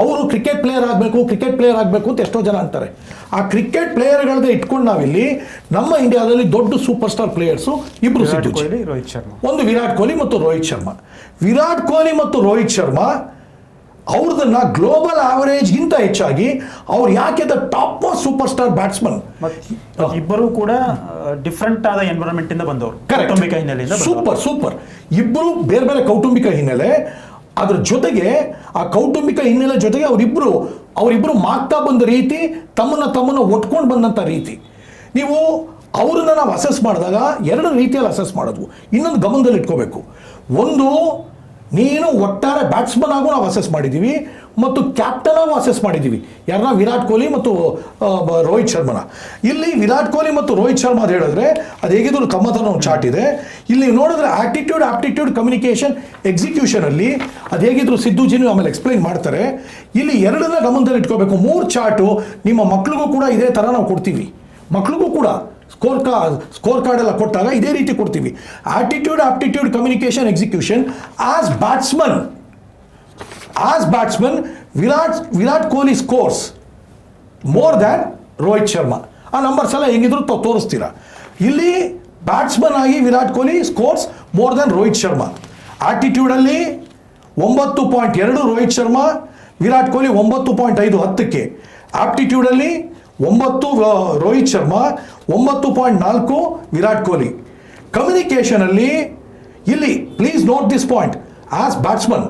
[SPEAKER 2] ಅವರು ಕ್ರಿಕೆಟ್ ಪ್ಲೇಯರ್ ಆಗಬೇಕು ಅಂತ ಎಷ್ಟೋ ಜನ ಅಂತಾರೆ. ಆ ಕ್ರಿಕೆಟ್ ಪ್ಲೇಯರ್ಗಳನ್ನ ಇಟ್ಕೊಂಡು ನಾವಿಲ್ಲಿ ನಮ್ಮ ಇಂಡಿಯಾದಲ್ಲಿ ದೊಡ್ಡ ಸೂಪರ್ ಸ್ಟಾರ್ ಪ್ಲೇಯರ್ಸು ಇಬ್ಬರು ಸಿದ್ದು,
[SPEAKER 1] ರೋಹಿತ್ ಶರ್ಮಾ.
[SPEAKER 2] ಒಂದು ವಿರಾಟ್ ಕೊಹ್ಲಿ ಮತ್ತು ರೋಹಿತ್ ಶರ್ಮಾ. ವಿರಾಟ್ ಕೊಹ್ಲಿ ಮತ್ತು ರೋಹಿತ್ ಶರ್ಮಾ ಅವ್ರದನ್ನ ಗ್ಲೋಬಲ್ ಆವರೇಜ್ಗಿಂತ ಹೆಚ್ಚಾಗಿ ಅವ್ರು ಯಾಕೆ top most super star batsman.
[SPEAKER 1] ಇಬ್ಬರು ಕೂಡ ಡಿಫ್ರೆಂಟ್ ಆದ ಎನ್ವಿರಾನ್ಮೆಂಟ್ ಇಂದ ಬಂದವರು, ಕೌಟುಂಬಿಕ ಹಿನ್ನೆಲೆಯಿಂದ.
[SPEAKER 2] ಸೂಪರ್. ಇಬ್ಬರು ಬೇರೆ ಬೇರೆ ಕೌಟುಂಬಿಕ ಹಿನ್ನೆಲೆ. ಅದ್ರ ಜೊತೆಗೆ ಆ ಕೌಟುಂಬಿಕ ಹಿನ್ನೆಲೆ ಜೊತೆಗೆ ಅವರಿಬ್ಬರು ಮಾಗ್ತಾ ಬಂದ ರೀತಿ, ತಮ್ಮನ್ನ ಒಟ್ಕೊಂಡು ಬಂದಂಥ ರೀತಿ. ನೀವು ಅವ್ರನ್ನ ನಾವು ಅಸೆಸ್ ಮಾಡಿದಾಗ ಎರಡು ರೀತಿಯಲ್ಲಿ ಅಸೆಸ್ ಮಾಡೋದು. ಇನ್ನೊಂದು ಗಮನದಲ್ಲಿ ಇಟ್ಕೋಬೇಕು. ಒಂದು, ನೀನು ಒಟ್ಟಾರೆ ಬ್ಯಾಟ್ಸ್ಮನ್ ಆಗು ನಾವು ಅಸೆಸ್ ಮಾಡಿದ್ದೀವಿ ಮತ್ತು ಕ್ಯಾಪ್ಟನ್ ಆಗು ಅಸೆಸ್ ಮಾಡಿದ್ದೀವಿ. ಯಾರನ್ನ? ವಿರಾಟ್ ಕೊಹ್ಲಿ ಮತ್ತು ರೋಹಿತ್ ಶರ್ಮನ. ಇಲ್ಲಿ ವಿರಾಟ್ ಕೊಹ್ಲಿ ಮತ್ತು ರೋಹಿತ್ ಶರ್ಮಾ ಅಂತ ಹೇಳಿದ್ರೆ ಅದು ಹೇಗಿದ್ರು ತಮ್ಮ ಒಂದು ಚಾರ್ಟ್ ಇದೆ. ಇಲ್ಲಿ ನೋಡಿದ್ರೆ ಆಪ್ಟಿಟ್ಯೂಡ್ ಕಮ್ಯುನಿಕೇಷನ್ ಎಕ್ಸಿಕ್ಯೂಷನಲ್ಲಿ ಅದು ಹೇಗಿದ್ರು ಸಿದ್ದುಜಿನೂ ಆಮೇಲೆ ಎಕ್ಸ್ಪ್ಲೈನ್ ಮಾಡ್ತಾರೆ. ಇಲ್ಲಿ ಎರಡನ್ನ ಗಮನದಲ್ಲಿ ಇಟ್ಕೋಬೇಕು. 3 ಚಾರ್ಟು ನಿಮ್ಮ ಮಕ್ಳಿಗೂ ಕೂಡ ಇದೇ ಥರ ನಾವು ಕೊಡ್ತೀವಿ. ಮಕ್ಳಿಗೂ ಕೂಡ ಸ್ಕೋರ್ ಕಾರ್ಡ್ ಎಲ್ಲ ಕೊಟ್ಟಾಗ ಇದೇ ರೀತಿ ಕೊಡ್ತೀವಿ. Aptitude communication execution. As batsman Virat Kohli scores more than Rohit Sharma. ಆ ನಂಬರ್ಸ್ ಎಲ್ಲ ಹೆಂಗಿದ್ರು ತೋರಿಸ್ತೀರಾ. ಇಲ್ಲಿ ಬ್ಯಾಟ್ಸ್ಮನ್ ಆಗಿ Virat Kohli scores more than Rohit Sharma. ಆಟಿಟ್ಯೂಡಲ್ಲಿ 9.2 ರೋಹಿತ್ ಶರ್ಮಾ, ವಿರಾಟ್ ಕೊಹ್ಲಿ 9.5 10ಕ್ಕೆ. ಆಪ್ಟಿಟ್ಯೂಡಲ್ಲಿ 9 ರೋಹಿತ್ ಶರ್ಮಾ, 9.4 ವಿರಾಟ್ ಕೊಹ್ಲಿ. ಕಮ್ಯುನಿಕೇಷನಲ್ಲಿ ಇಲ್ಲಿ please note this point. As batsman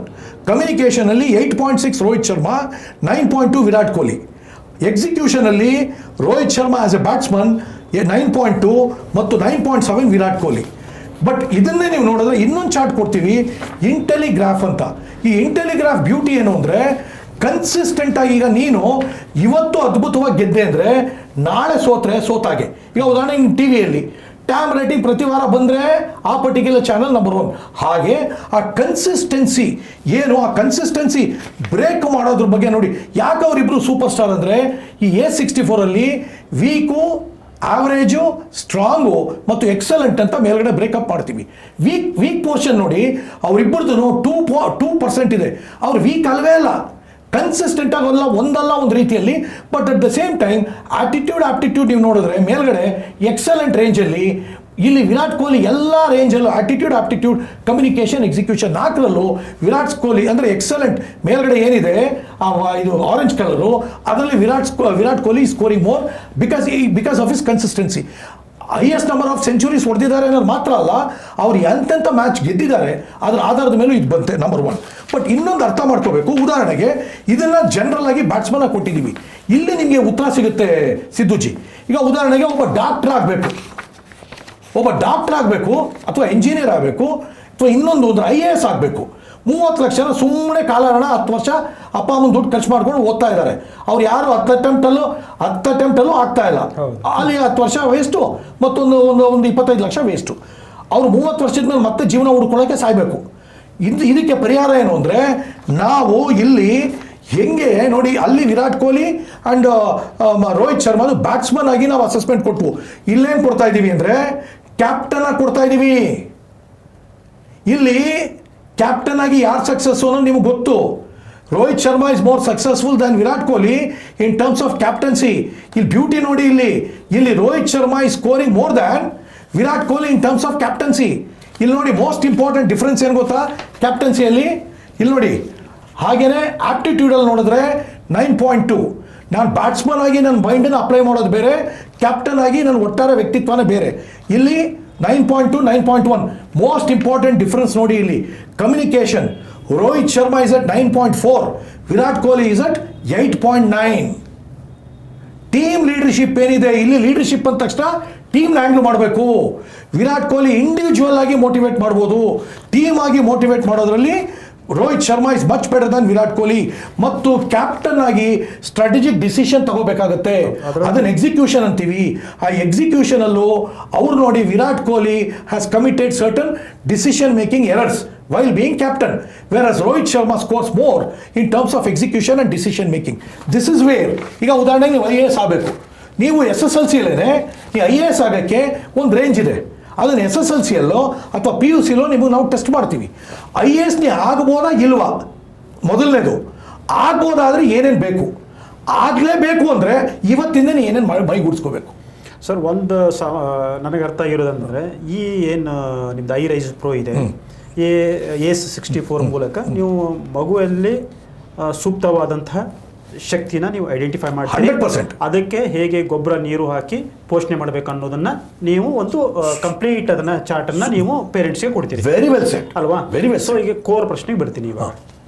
[SPEAKER 2] ಕಮ್ಯುನಿಕೇಷನಲ್ಲಿ 8.6 ರೋಹಿತ್ ಶರ್ಮಾ, 9.2 ವಿರಾಟ್ ಕೊಹ್ಲಿ. ಎಕ್ಸಿಕ್ಯೂಷನಲ್ಲಿ Rohit Sharma as a batsman 9.2 ಮತ್ತು 9.7 ವಿರಾಟ್ ಕೊಹ್ಲಿ. ಬಟ್ ಇದನ್ನೇ ನೀವು ನೋಡಿದ್ರೆ ಇನ್ನೊಂದು ಚಾರ್ಟ್ ಕೊಡ್ತೀವಿ, ಇಂಟೆಲಿಗ್ರಾಫ್ ಅಂತ. ಈ ಇಂಟೆಲಿಗ್ರಾಫ್ ಬ್ಯೂಟಿ ಏನು ಅಂದರೆ, ಕನ್ಸಿಸ್ಟೆಂಟ್ ಆಗಿ ಈಗ ನೀನು ಇವತ್ತು ಅದ್ಭುತವಾಗಿ ಗೆದ್ದೆ ಅಂದರೆ ನಾಳೆ ಸೋತಾಗೆ. ಈಗ ಉದಾಹರಣೆಗೆ ಟಿವಿಯಲ್ಲಿ ಟ್ಯಾಮ್ ರೇಟಿಂಗ್ ಪ್ರತಿ ವಾರ ಬಂದರೆ ಆ ಪರ್ಟಿಕ್ಯುಲರ್ ಚಾನಲ್ ನಂಬರ್ 1. ಹಾಗೆ ಆ ಕನ್ಸಿಸ್ಟೆನ್ಸಿ ಏನು, ಆ ಕನ್ಸಿಸ್ಟೆನ್ಸಿ ಬ್ರೇಕ್ ಮಾಡೋದ್ರ ಬಗ್ಗೆ ನೋಡಿ. ಯಾಕೆ ಅವರಿಬ್ಬರು ಸೂಪರ್ ಸ್ಟಾರ್ ಅಂದರೆ, ಈ A64ಅಲ್ಲಿ ವೀಕು, ಆವರೇಜು, ಸ್ಟ್ರಾಂಗು ಮತ್ತು ಎಕ್ಸಲೆಂಟ್ ಅಂತ ಮೇಲ್ಗಡೆ ಬ್ರೇಕಪ್ ಮಾಡ್ತೀವಿ. ವೀಕ್ ಪೋರ್ಷನ್ ನೋಡಿ, ಅವರಿಬ್ಬರದು 2% ಇದೆ. ಅವ್ರು ವೀಕ್ ಅಲ್ವೇ ಅಲ್ಲ, ಕನ್ಸಿಸ್ಟೆಂಟ್ ಆಗೋಲ್ಲ, ಒಂದಲ್ಲ ಒಂದು ರೀತಿಯಲ್ಲಿ. But at the same time aptitude ನೀವು ನೋಡಿದ್ರೆ ಮೇಲ್ಗಡೆ ಎಕ್ಸಲೆಂಟ್ ರೇಂಜಲ್ಲಿ. ಇಲ್ಲಿ ವಿರಾಟ್ ಕೊಹ್ಲಿ ಎಲ್ಲ ರೇಂಜಲ್ಲೂ ಆಪ್ಟಿಟ್ಯೂಡ್ ಕಮ್ಯುನಿಕೇಷನ್ ಎಕ್ಸಿಕ್ಯೂಷನ್ 4ರಲ್ಲೂ ವಿರಾಟ್ ಕೊಹ್ಲಿ ಅಂದರೆ ಎಕ್ಸಲೆಂಟ್. ಮೇಲ್ಗಡೆ ಏನಿದೆ ಇದು ಆರೆಂಜ್ ಕಲರು, ಅದರಲ್ಲಿ Virat Kohli scoring more because of his consistency. Highest number of centuries ಹೊಡೆದಿದ್ದಾರೆ ಅನ್ನೋದು ಮಾತ್ರ ಅಲ್ಲ, ಅವ್ರು ಎಂತೆಂಥ ಮ್ಯಾಚ್ ಗೆದ್ದಿದ್ದಾರೆ ಅದರ ಆಧಾರದ ಮೇಲೂ ಇದು ಬಂತೆ ನಂಬರ್ 1. ಬಟ್ ಇನ್ನೊಂದು ಅರ್ಥ ಮಾಡ್ಕೋಬೇಕು. ಉದಾಹರಣೆಗೆ ಇದನ್ನು ಜನರಲ್ ಆಗಿ ಬ್ಯಾಟ್ಸ್ಮನ್ ಆಗಿ ಕೊಟ್ಟಿದ್ದೀವಿ. ಇಲ್ಲಿ ನಿಮಗೆ ಉತ್ತರ ಸಿಗುತ್ತೆ ಸಿದ್ದುಜಿ. ಈಗ ಉದಾಹರಣೆಗೆ ಒಬ್ಬ ಡಾಕ್ಟರ್ ಆಗಬೇಕು ಅಥವಾ ಎಂಜಿನಿಯರ್ ಆಗಬೇಕು ಅಥವಾ ಇನ್ನೊಂದು IAS ಆಗಬೇಕು. 30 ಲಕ್ಷ ಸುಮ್ಮನೆ ಕಾಲಹರಣ 10 ವರ್ಷ ಅಪ್ಪ ಅಮ್ಮನ ದುಡ್ಡು ಖರ್ಚು ಮಾಡ್ಕೊಂಡು ಓದ್ತಾ ಇದ್ದಾರೆ. ಅವ್ರು ಯಾರು 10 ಅಟೆಂಪ್ಟಲ್ಲೂ ಆಗ್ತಾ ಇಲ್ಲ. ಅಲ್ಲಿ 10 ವರ್ಷ ವೇಸ್ಟು, ಮತ್ತೊಂದು 25 ಲಕ್ಷ ವೇಸ್ಟು. ಅವರು 30 ವರ್ಷದ ಮೇಲೆ ಮತ್ತೆ ಜೀವನ ಹುಡ್ಕೊಳ್ಳೋಕ್ಕೆ ಸಾಯ್ಬೇಕು. ಇದಕ್ಕೆ ಪರಿಹಾರ ಏನು ಅಂದರೆ, ನಾವು ಇಲ್ಲಿ ಹೆಂಗೆ ನೋಡಿ, ಅಲ್ಲಿ ವಿರಾಟ್ ಕೊಹ್ಲಿ ಆ್ಯಂಡ್ ರೋಹಿತ್ ಶರ್ಮಾ ಬ್ಯಾಟ್ಸ್ಮನ್ ಆಗಿ ನಾವು ಅಸೆಸ್ಮೆಂಟ್ ಕೊಟ್ವು. ಇಲ್ಲೇನು ಕೊಡ್ತಾ ಇದ್ದೀವಿ ಅಂದರೆ ಕ್ಯಾಪ್ಟನ್ ಆಗಿ ಕೊಡ್ತಾ ಇದ್ದೀವಿ. ಇಲ್ಲಿ ಕ್ಯಾಪ್ಟನ್ ಆಗಿ ಯಾರು ಸಕ್ಸಸ್ಸು ಅನ್ನೋದು ನಿಮ್ಗೆ ಗೊತ್ತು. Rohit Sharma is more successful than Virat Kohli in terms of captaincy. ಇಲ್ಲಿ ಬ್ಯೂಟಿ ನೋಡಿ, ಇಲ್ಲಿ Rohit Sharma is scoring more than Virat Kohli in terms of captaincy. ಇಲ್ಲಿ ನೋಡಿ ಮೋಸ್ಟ್ ಇಂಪಾರ್ಟೆಂಟ್ ಡಿಫ್ರೆನ್ಸ್ ಏನು ಗೊತ್ತಾ ಕ್ಯಾಪ್ಟನ್ಸಿಯಲ್ಲಿ? ಇಲ್ಲಿ ನೋಡಿ, ಹಾಗೆಯೇ ಆಪ್ಟಿಟ್ಯೂಡಲ್ಲಿ ನೋಡಿದ್ರೆ 9.2. ನಾನು ಬ್ಯಾಟ್ಸ್ಮನ್ ಆಗಿ ನನ್ನ ಮೈಂಡನ್ನು ಅಪ್ಲೈ ಮಾಡೋದು ಬೇರೆ, ಕ್ಯಾಪ್ಟನ್ ಆಗಿ ನನ್ನ ಒಟ್ಟಾರೆ ವ್ಯಕ್ತಿತ್ವನೇ ಬೇರೆ. ಇಲ್ಲಿ 9.2, 9.1 ಮೋಸ್ಟ್ ಇಂಪಾರ್ಟೆಂಟ್ ಡಿಫ್ರೆನ್ಸ್ ನೋಡಿ. ಇಲ್ಲಿ communication, Rohit Sharma is at 9.4, Virat Kohli is at 8.9. Team leadership ಏನಿದೆ ಇಲ್ಲಿ, ಲೀಡರ್ಶಿಪ್ ಅಂದ ತಕ್ಷಣ ಟೀಮ್ನ ಹ್ಯಾಂಡಲ್ ಮಾಡಬೇಕು. ವಿರಾಟ್ ಕೊಹ್ಲಿ ಇಂಡಿವಿಜುವಲ್ ಆಗಿ ಮೋಟಿವೇಟ್ ಮಾಡ್ಬೋದು, ಟೀಮ್ ಆಗಿ ಮೋಟಿವೇಟ್ ಮಾಡೋದ್ರಲ್ಲಿ Rohit Sharma is much better than Virat Kohli. ಮತ್ತು ಕ್ಯಾಪ್ಟನ್ ಆಗಿ ಸ್ಟ್ರಾಟಜಿಕ್ ಡಿಸಿಷನ್ ತಗೋಬೇಕಾಗತ್ತೆ, ಅದನ್ನ ಎಕ್ಸಿಕ್ಯೂಷನ್ ಅಂತೀವಿ. ಆ ಎಕ್ಸಿಕ್ಯೂಷನ್ ಅಲ್ಲೂ ಅವ್ರು ನೋಡಿ, Virat Kohli has committed certain decision making errors while being captain, whereas Rohit Sharma scores more in terms of execution and decision making. This is where, ಈಗ ಉದಾಹರಣೆಗೆ ನೀವು IAS ಆಗಬೇಕು, ನೀವು SSLCಯಲ್ಲೇ ಈ IAS ಆಗೋಕ್ಕೆ ಒಂದು ರೇಂಜ್ ಇದೆ. ಅದನ್ನು SSLCಯಲ್ಲೋ ಅಥವಾ PUCಯಲ್ಲೋ ನಿಮಗೆ ನಾವು ಟೆಸ್ಟ್ ಮಾಡ್ತೀವಿ. IAS ಆಗ್ಬೋದಾ ಇಲ್ವಾ? ಮೊದಲನೇದು, ಆಗ್ಬೋದಾದರೆ ಏನೇನು ಬೇಕು, ಆಗಲೇಬೇಕು ಅಂದರೆ ಇವತ್ತಿಂದ ಏನೇನು ಮೈಗೂಡಿಸ್ಕೋಬೇಕು.
[SPEAKER 1] ಸರ್, ಒಂದು ನನಗೆ ಅರ್ಥ ಆಗಿರೋದಂದರೆ, ಈ ಏನು ನಿಮ್ದು iRise Pro ಇದೆ, ACE64 ಮೂಲಕ ನೀವು ಮಗುವಲ್ಲಿ ಸೂಕ್ತವಾದಂತಹ ಶಕ್ತಿನ ನೀವು ಐಡೆಂಟಿಫೈ ಮಾಡ್ತೀರಿ.
[SPEAKER 2] 100%.
[SPEAKER 1] ಅದಕ್ಕೆ ಹೇಗೆ ಗೊಬ್ಬರ ನೀರು ಹಾಕಿ ಪೋಷಣೆ ಮಾಡಬೇಕು ಅನ್ನೋದನ್ನ ನೀವು ಒಂದು ಕಂಪ್ಲೀಟ್ ಅದನ್ನ ಚಾರ್ಟನ್ನು ನೀವು ಪೇರೆಂಟ್ಸ್ಗೆ ಕೊಡ್ತೀರಿ.
[SPEAKER 2] ವೆರಿ ವೆಲ್ ಸೆಟ್,
[SPEAKER 1] ಅಲ್ವಾ?
[SPEAKER 2] Very well.
[SPEAKER 1] ಸೊ ಈಗ ಕೋರ್ ಪ್ರಶ್ನೆಗೆ ಬರ್ತೀನಿ. ಇವಾಗ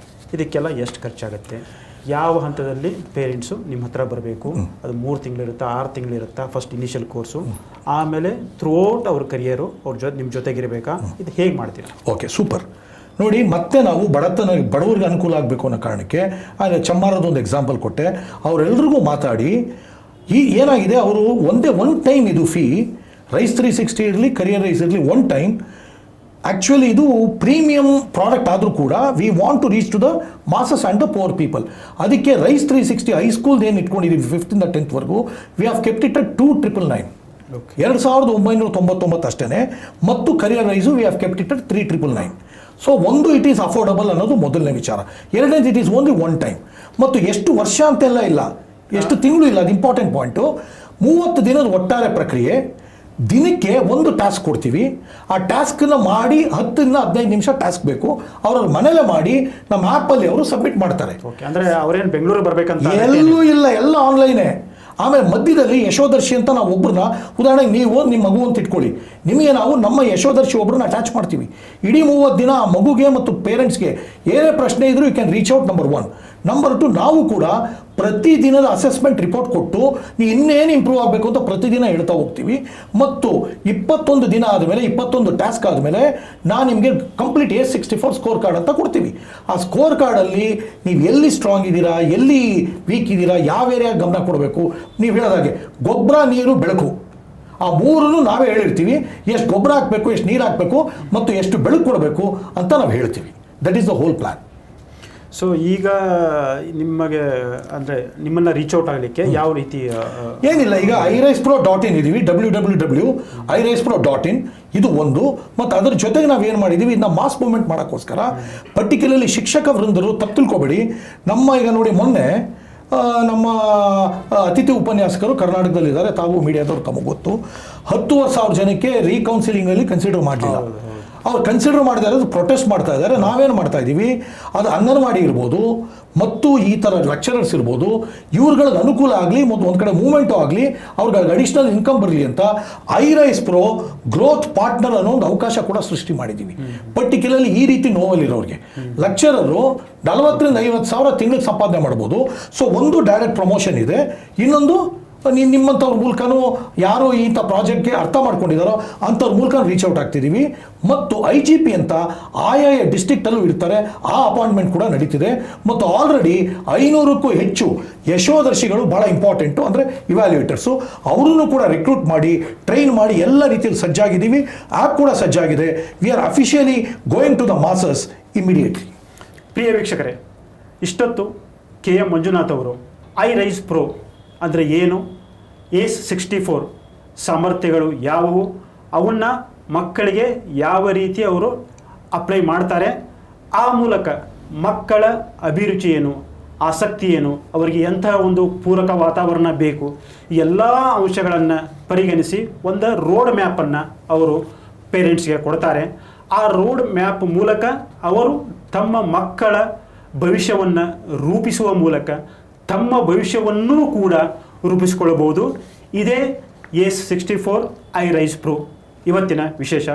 [SPEAKER 1] ಇದಕ್ಕೆಲ್ಲ ಎಷ್ಟು ಖರ್ಚಾಗುತ್ತೆ, ಯಾವ ಹಂತದಲ್ಲಿ ಪೇರೆಂಟ್ಸು ನಿಮ್ಮ ಹತ್ರ ಬರಬೇಕು, ಅದು 3 ತಿಂಗಳಿರುತ್ತಾ 6 ತಿಂಗಳಿರುತ್ತಾ ಫಸ್ಟ್ ಇನಿಷಿಯಲ್ ಕೋರ್ಸು, ಆಮೇಲೆ ಥ್ರೂಔಟ್ ಅವ್ರ ಕರಿಯರು ಅವ್ರ ನಿಮ್ಮ ಜೊತೆಗಿರಬೇಕಾ, ಇದು ಹೇಗೆ ಮಾಡ್ತೀರಾ?
[SPEAKER 2] Okay, super. ನೋಡಿ, ಮತ್ತೆ ನಾವು ಬಡವರಿಗೆ ಅನುಕೂಲ ಆಗಬೇಕು ಅನ್ನೋ ಕಾರಣಕ್ಕೆ ಚಮ್ಮಾರದೊಂದು ಎಕ್ಸಾಂಪಲ್ ಕೊಟ್ಟೆ. ಅವರೆಲ್ಲರಿಗೂ ಮಾತಾಡಿ ಏನಾಗಿದೆ, ಅವರು ಒನ್ ಟೈಮ್ ಇದು ಫೀ, ರೈಸ್ 360 ಇರಲಿ, ಕರಿಯರ್ ರೈಸ್ ಇರಲಿ, ಒನ್ ಟೈಮ್. ಆ್ಯಕ್ಚುಲಿ ಇದು ಪ್ರೀಮಿಯಂ ಪ್ರಾಡಕ್ಟ್ ಆದರೂ ಕೂಡ we want to reach to the masses and the poor people. ಅದಕ್ಕೆ ರೈಸ್ 360 ಹೈಸ್ಕೂಲ್ದು ಏನು ಇಟ್ಕೊಂಡಿದ್ದೀವಿ 5th ಇಂದ 10th ವರೆಗೂ, we have kept it at 2,999, 2,999 ಅಷ್ಟೇ. ಮತ್ತು career rise we have kept it at 3,999. So ಒಂದು, ಇಟ್ ಈಸ್ ಅಫೋರ್ಡಬಲ್ ಅನ್ನೋದು ಮೊದಲನೇ ವಿಚಾರ. ಎರಡನೇದು, it is only one time. ಮತ್ತು ಎಷ್ಟು ವರ್ಷ ಅಂತೆಲ್ಲ ಇಲ್ಲ, ಎಷ್ಟು ತಿಂಗಳು ಇಲ್ಲ, ಅದು ಇಂಪಾರ್ಟೆಂಟ್ ಪಾಯಿಂಟು. 30 ದಿನದ ಒಟ್ಟಾರೆ ಪ್ರಕ್ರಿಯೆ. ದಿನಕ್ಕೆ ಒಂದು ಟಾಸ್ಕ್ ಕೊಡ್ತೀವಿ. ಆ ಟಾಸ್ಕನ್ನು ಮಾಡಿ 10ರಿಂದ 15 ನಿಮಿಷ ಟಾಸ್ಕ್ ಬೇಕು. ಅವ್ರ ಮನೇಲೆ ಮಾಡಿ ನಮ್ಮ ಆ್ಯಪಲ್ಲಿ ಅವರು ಸಬ್ಮಿಟ್ ಮಾಡ್ತಾರೆ.
[SPEAKER 1] ಅಂದರೆ ಅವರೇನು ಬೆಂಗಳೂರಿಗೆ ಬರಬೇಕಂತ
[SPEAKER 2] ಎಲ್ಲೂ ಇಲ್ಲ, ಎಲ್ಲ ಆನ್ಲೈನೇ. ಆಮೇಲೆ ಮಧ್ಯದಲ್ಲಿ ಯಶೋದರ್ಶಿ ಅಂತ ನಾವು ಒಬ್ಬರನ್ನ, ಉದಾಹರಣೆಗೆ ನೀವು ನಿಮ್ಮ ಮಗು ಅಂತ ಇಟ್ಕೊಳ್ಳಿ, ನಿಮಗೆ ನಾವು ನಮ್ಮ ಯಶೋದರ್ಶಿ ಒಬ್ಬರನ್ನ ಅಟ್ಯಾಚ್ ಮಾಡ್ತೀವಿ. ಇಡೀ 30 ದಿನ ಆ ಮಗುಗೆ ಮತ್ತು ಪೇರೆಂಟ್ಸ್ಗೆ ಏನೇ ಪ್ರಶ್ನೆ ಇದ್ರೂ you can reach out. Number 1. Number 2, ನಾವು ಕೂಡ ಪ್ರತಿದಿನದ ಅಸೆಸ್ಮೆಂಟ್ ರಿಪೋರ್ಟ್ ಕೊಟ್ಟು ನೀವು ಇನ್ನೇನು ಇಂಪ್ರೂವ್ ಆಗಬೇಕು ಅಂತ ಪ್ರತಿದಿನ ಹೇಳ್ತಾ ಹೋಗ್ತೀವಿ. ಮತ್ತು 21 ದಿನ ಆದಮೇಲೆ, 21 ಟಾಸ್ಕ್ ಆದಮೇಲೆ ನಾನು ನಿಮಗೆ ಕಂಪ್ಲೀಟ್ ACE64 ಸ್ಕೋರ್ ಕಾರ್ಡ್ ಅಂತ ಕೊಡ್ತೀವಿ. ಆ ಸ್ಕೋರ್ ಕಾರ್ಡಲ್ಲಿ ನೀವು ಎಲ್ಲಿ ಸ್ಟ್ರಾಂಗ್ ಇದ್ದೀರಾ, ಎಲ್ಲಿ ವೀಕ್ ಇದ್ದೀರಾ, ಯಾವ ಏರಿಯಾಗೆ ಗಮನ ಕೊಡಬೇಕು, ನೀವು ಹೇಳೋದಾಗೆ ಗೊಬ್ಬರ, ನೀರು, ಬೆಳಕು, ಆ 3 ನಾವೇ ಹೇಳಿರ್ತೀವಿ. ಎಷ್ಟು ಗೊಬ್ಬರ ಹಾಕಬೇಕು, ಎಷ್ಟು ನೀರು ಹಾಕಬೇಕು ಮತ್ತು ಎಷ್ಟು ಬೆಳಕು ಕೊಡಬೇಕು ಅಂತ ನಾವು ಹೇಳ್ತೀವಿ. That is the whole plan.
[SPEAKER 1] So ಈಗ ನಿಮಗೆ ಅಂದರೆ ನಿಮ್ಮನ್ನು ರೀಚ್ ಔಟ್ ಆಗಲಿಕ್ಕೆ ಯಾವ ರೀತಿ?
[SPEAKER 2] ಏನಿಲ್ಲ, ಈಗ irisepro.in ಇದೀವಿ, www.irisepro.in ಇದು ಒಂದು. ಮತ್ತು ಅದರ ಜೊತೆಗೆ ನಾವು ಏನು ಮಾಡಿದ್ದೀವಿ, ಇದನ್ನ ಮಾಸ್ ಮೂವ್ಮೆಂಟ್ ಮಾಡೋಕ್ಕೋಸ್ಕರ ಪರ್ಟಿಕ್ಯುಲರ್ಲಿ ಶಿಕ್ಷಕ ವೃಂದರು ತಪ್ಪು ತಿಳ್ಕೊಬೇಡಿ. ಈಗ ನೋಡಿ, ಮೊನ್ನೆ ನಮ್ಮ ಅತಿಥಿ ಉಪನ್ಯಾಸಕರು ಕರ್ನಾಟಕದಲ್ಲಿದ್ದಾರೆ, ತಾವು ಮೀಡಿಯಾದವ್ರು ತಮಗೆ ಗೊತ್ತು. 10,000 ಜನಕ್ಕೆ ರೀಕೌನ್ಸಿಲಿಂಗಲ್ಲಿ ಕನ್ಸಿಡರ್ ಮಾಡಲಿಲ್ಲ. ಅವ್ರು ಕನ್ಸಿಡರ್ ಮಾಡಿದ ಪ್ರೊಟೆಸ್ಟ್ ಮಾಡ್ತಾ ಇದ್ದಾರೆ. ನಾವೇನು ಮಾಡ್ತಾ ಇದ್ದೀವಿ, ಅದು ಅಂಗನವಾಡಿ ಇರ್ಬೋದು ಮತ್ತು ಈ ಥರ ಲೆಕ್ಚರರ್ಸ್ ಇರ್ಬೋದು, ಇವ್ರುಗಳಿಗೆ ಅನುಕೂಲ ಆಗಲಿ ಮತ್ತು ಒಂದು ಕಡೆ ಮೂವ್ಮೆಂಟು ಆಗಲಿ, ಅವ್ರಿಗೆ ಅಡಿಷ್ನಲ್ ಇನ್ಕಮ್ ಬರಲಿ ಅಂತ iRise Pro ಗ್ರೋತ್ ಪಾರ್ಟ್ನರ್ ಅನ್ನೋ ಒಂದು ಅವಕಾಶ ಕೂಡ ಸೃಷ್ಟಿ ಮಾಡಿದ್ದೀವಿ. ಪರ್ಟಿಕ್ಯುಲರ್ಲಿ ಈ ರೀತಿ ನೋವಲ್ಲಿರೋರಿಗೆ ಲೆಕ್ಚರರು 40,000 ರಿಂದ 50,000 ತಿಂಗಳಿಗೆ ಸಂಪಾದನೆ ಮಾಡ್ಬೋದು. ಸೊ ಒಂದು ಡೈರೆಕ್ಟ್ ಪ್ರಮೋಷನ್ ಇದೆ, ಇನ್ನೊಂದು ನಿಮ್ಮಂಥವ್ರ ಮೂಲಕನೂ ಯಾರು ಇಂಥ ಪ್ರಾಜೆಕ್ಟ್ಗೆ ಅರ್ಥ ಮಾಡ್ಕೊಂಡಿದ್ದಾರೋ ಅಂಥವ್ರ ಮೂಲಕ ರೀಚ್ ಔಟ್ ಆಗ್ತಿದ್ದೀವಿ. ಮತ್ತು IGP ಅಂತ ಆಯಾಯ ಡಿಸ್ಟ್ರಿಕ್ಟಲ್ಲೂ ಇರ್ತಾರೆ, ಆ ಅಪಾಯಿಂಟ್ಮೆಂಟ್ ಕೂಡ ನಡೀತಿದೆ. ಮತ್ತು ಆಲ್ರೆಡಿ 500ಕ್ಕೂ ಹೆಚ್ಚು ಯಶೋದರ್ಶಿಗಳು, ಭಾಳ ಇಂಪಾರ್ಟೆಂಟು ಅಂದರೆ ಇವ್ಯಾಲ್ಯೂಯೇಟರ್ಸು, ಅವರನ್ನು ಕೂಡ ರಿಕ್ರೂಟ್ ಮಾಡಿ ಟ್ರೈನ್ ಮಾಡಿ ಎಲ್ಲ ರೀತಿಯಲ್ಲಿ ಸಜ್ಜಾಗಿದ್ದೀವಿ. ಆ್ಯಪ್ ಕೂಡ ಸಜ್ಜಾಗಿದೆ. We are officially going to the masses immediately.
[SPEAKER 1] ಪ್ರಿಯ ವೀಕ್ಷಕರೇ, ಇಷ್ಟೊತ್ತು KM ಮಂಜುನಾಥ್ ಅವರು iRise Pro ಅಂದರೆ ಏನು, ACE64 ಸಾಮರ್ಥ್ಯಗಳು ಯಾವುವು, ಅವನ್ನ ಮಕ್ಕಳಿಗೆ ಯಾವ ರೀತಿ ಅವರು ಅಪ್ಲೈ ಮಾಡ್ತಾರೆ. ಆ ಮೂಲಕ ಮಕ್ಕಳ ಅಭಿರುಚಿ ಏನು, ಆಸಕ್ತಿ ಏನು, ಅವರಿಗೆ ಎಂತಹ ಒಂದು ಪೂರಕ ವಾತಾವರಣ ಬೇಕು, ಎಲ್ಲ ಅಂಶಗಳನ್ನು ಪರಿಗಣಿಸಿ ಒಂದು ರೋಡ್ ಮ್ಯಾಪನ್ನು ಅವರು ಪೇರೆಂಟ್ಸ್ಗೆ ಕೊಡ್ತಾರೆ. ಆ ರೋಡ್ ಮ್ಯಾಪ್ ಮೂಲಕ ಅವರು ತಮ್ಮ ಮಕ್ಕಳ ಭವಿಷ್ಯವನ್ನು ರೂಪಿಸುವ ಮೂಲಕ ತಮ್ಮ ಭವಿಷ್ಯವನ್ನೂ ಕೂಡ ರೂಪಿಸಿಕೊಳ್ಳಬಹುದು. ಇದೇ ACE64 iRise Pro ಇವತ್ತಿನ ವಿಶೇಷ.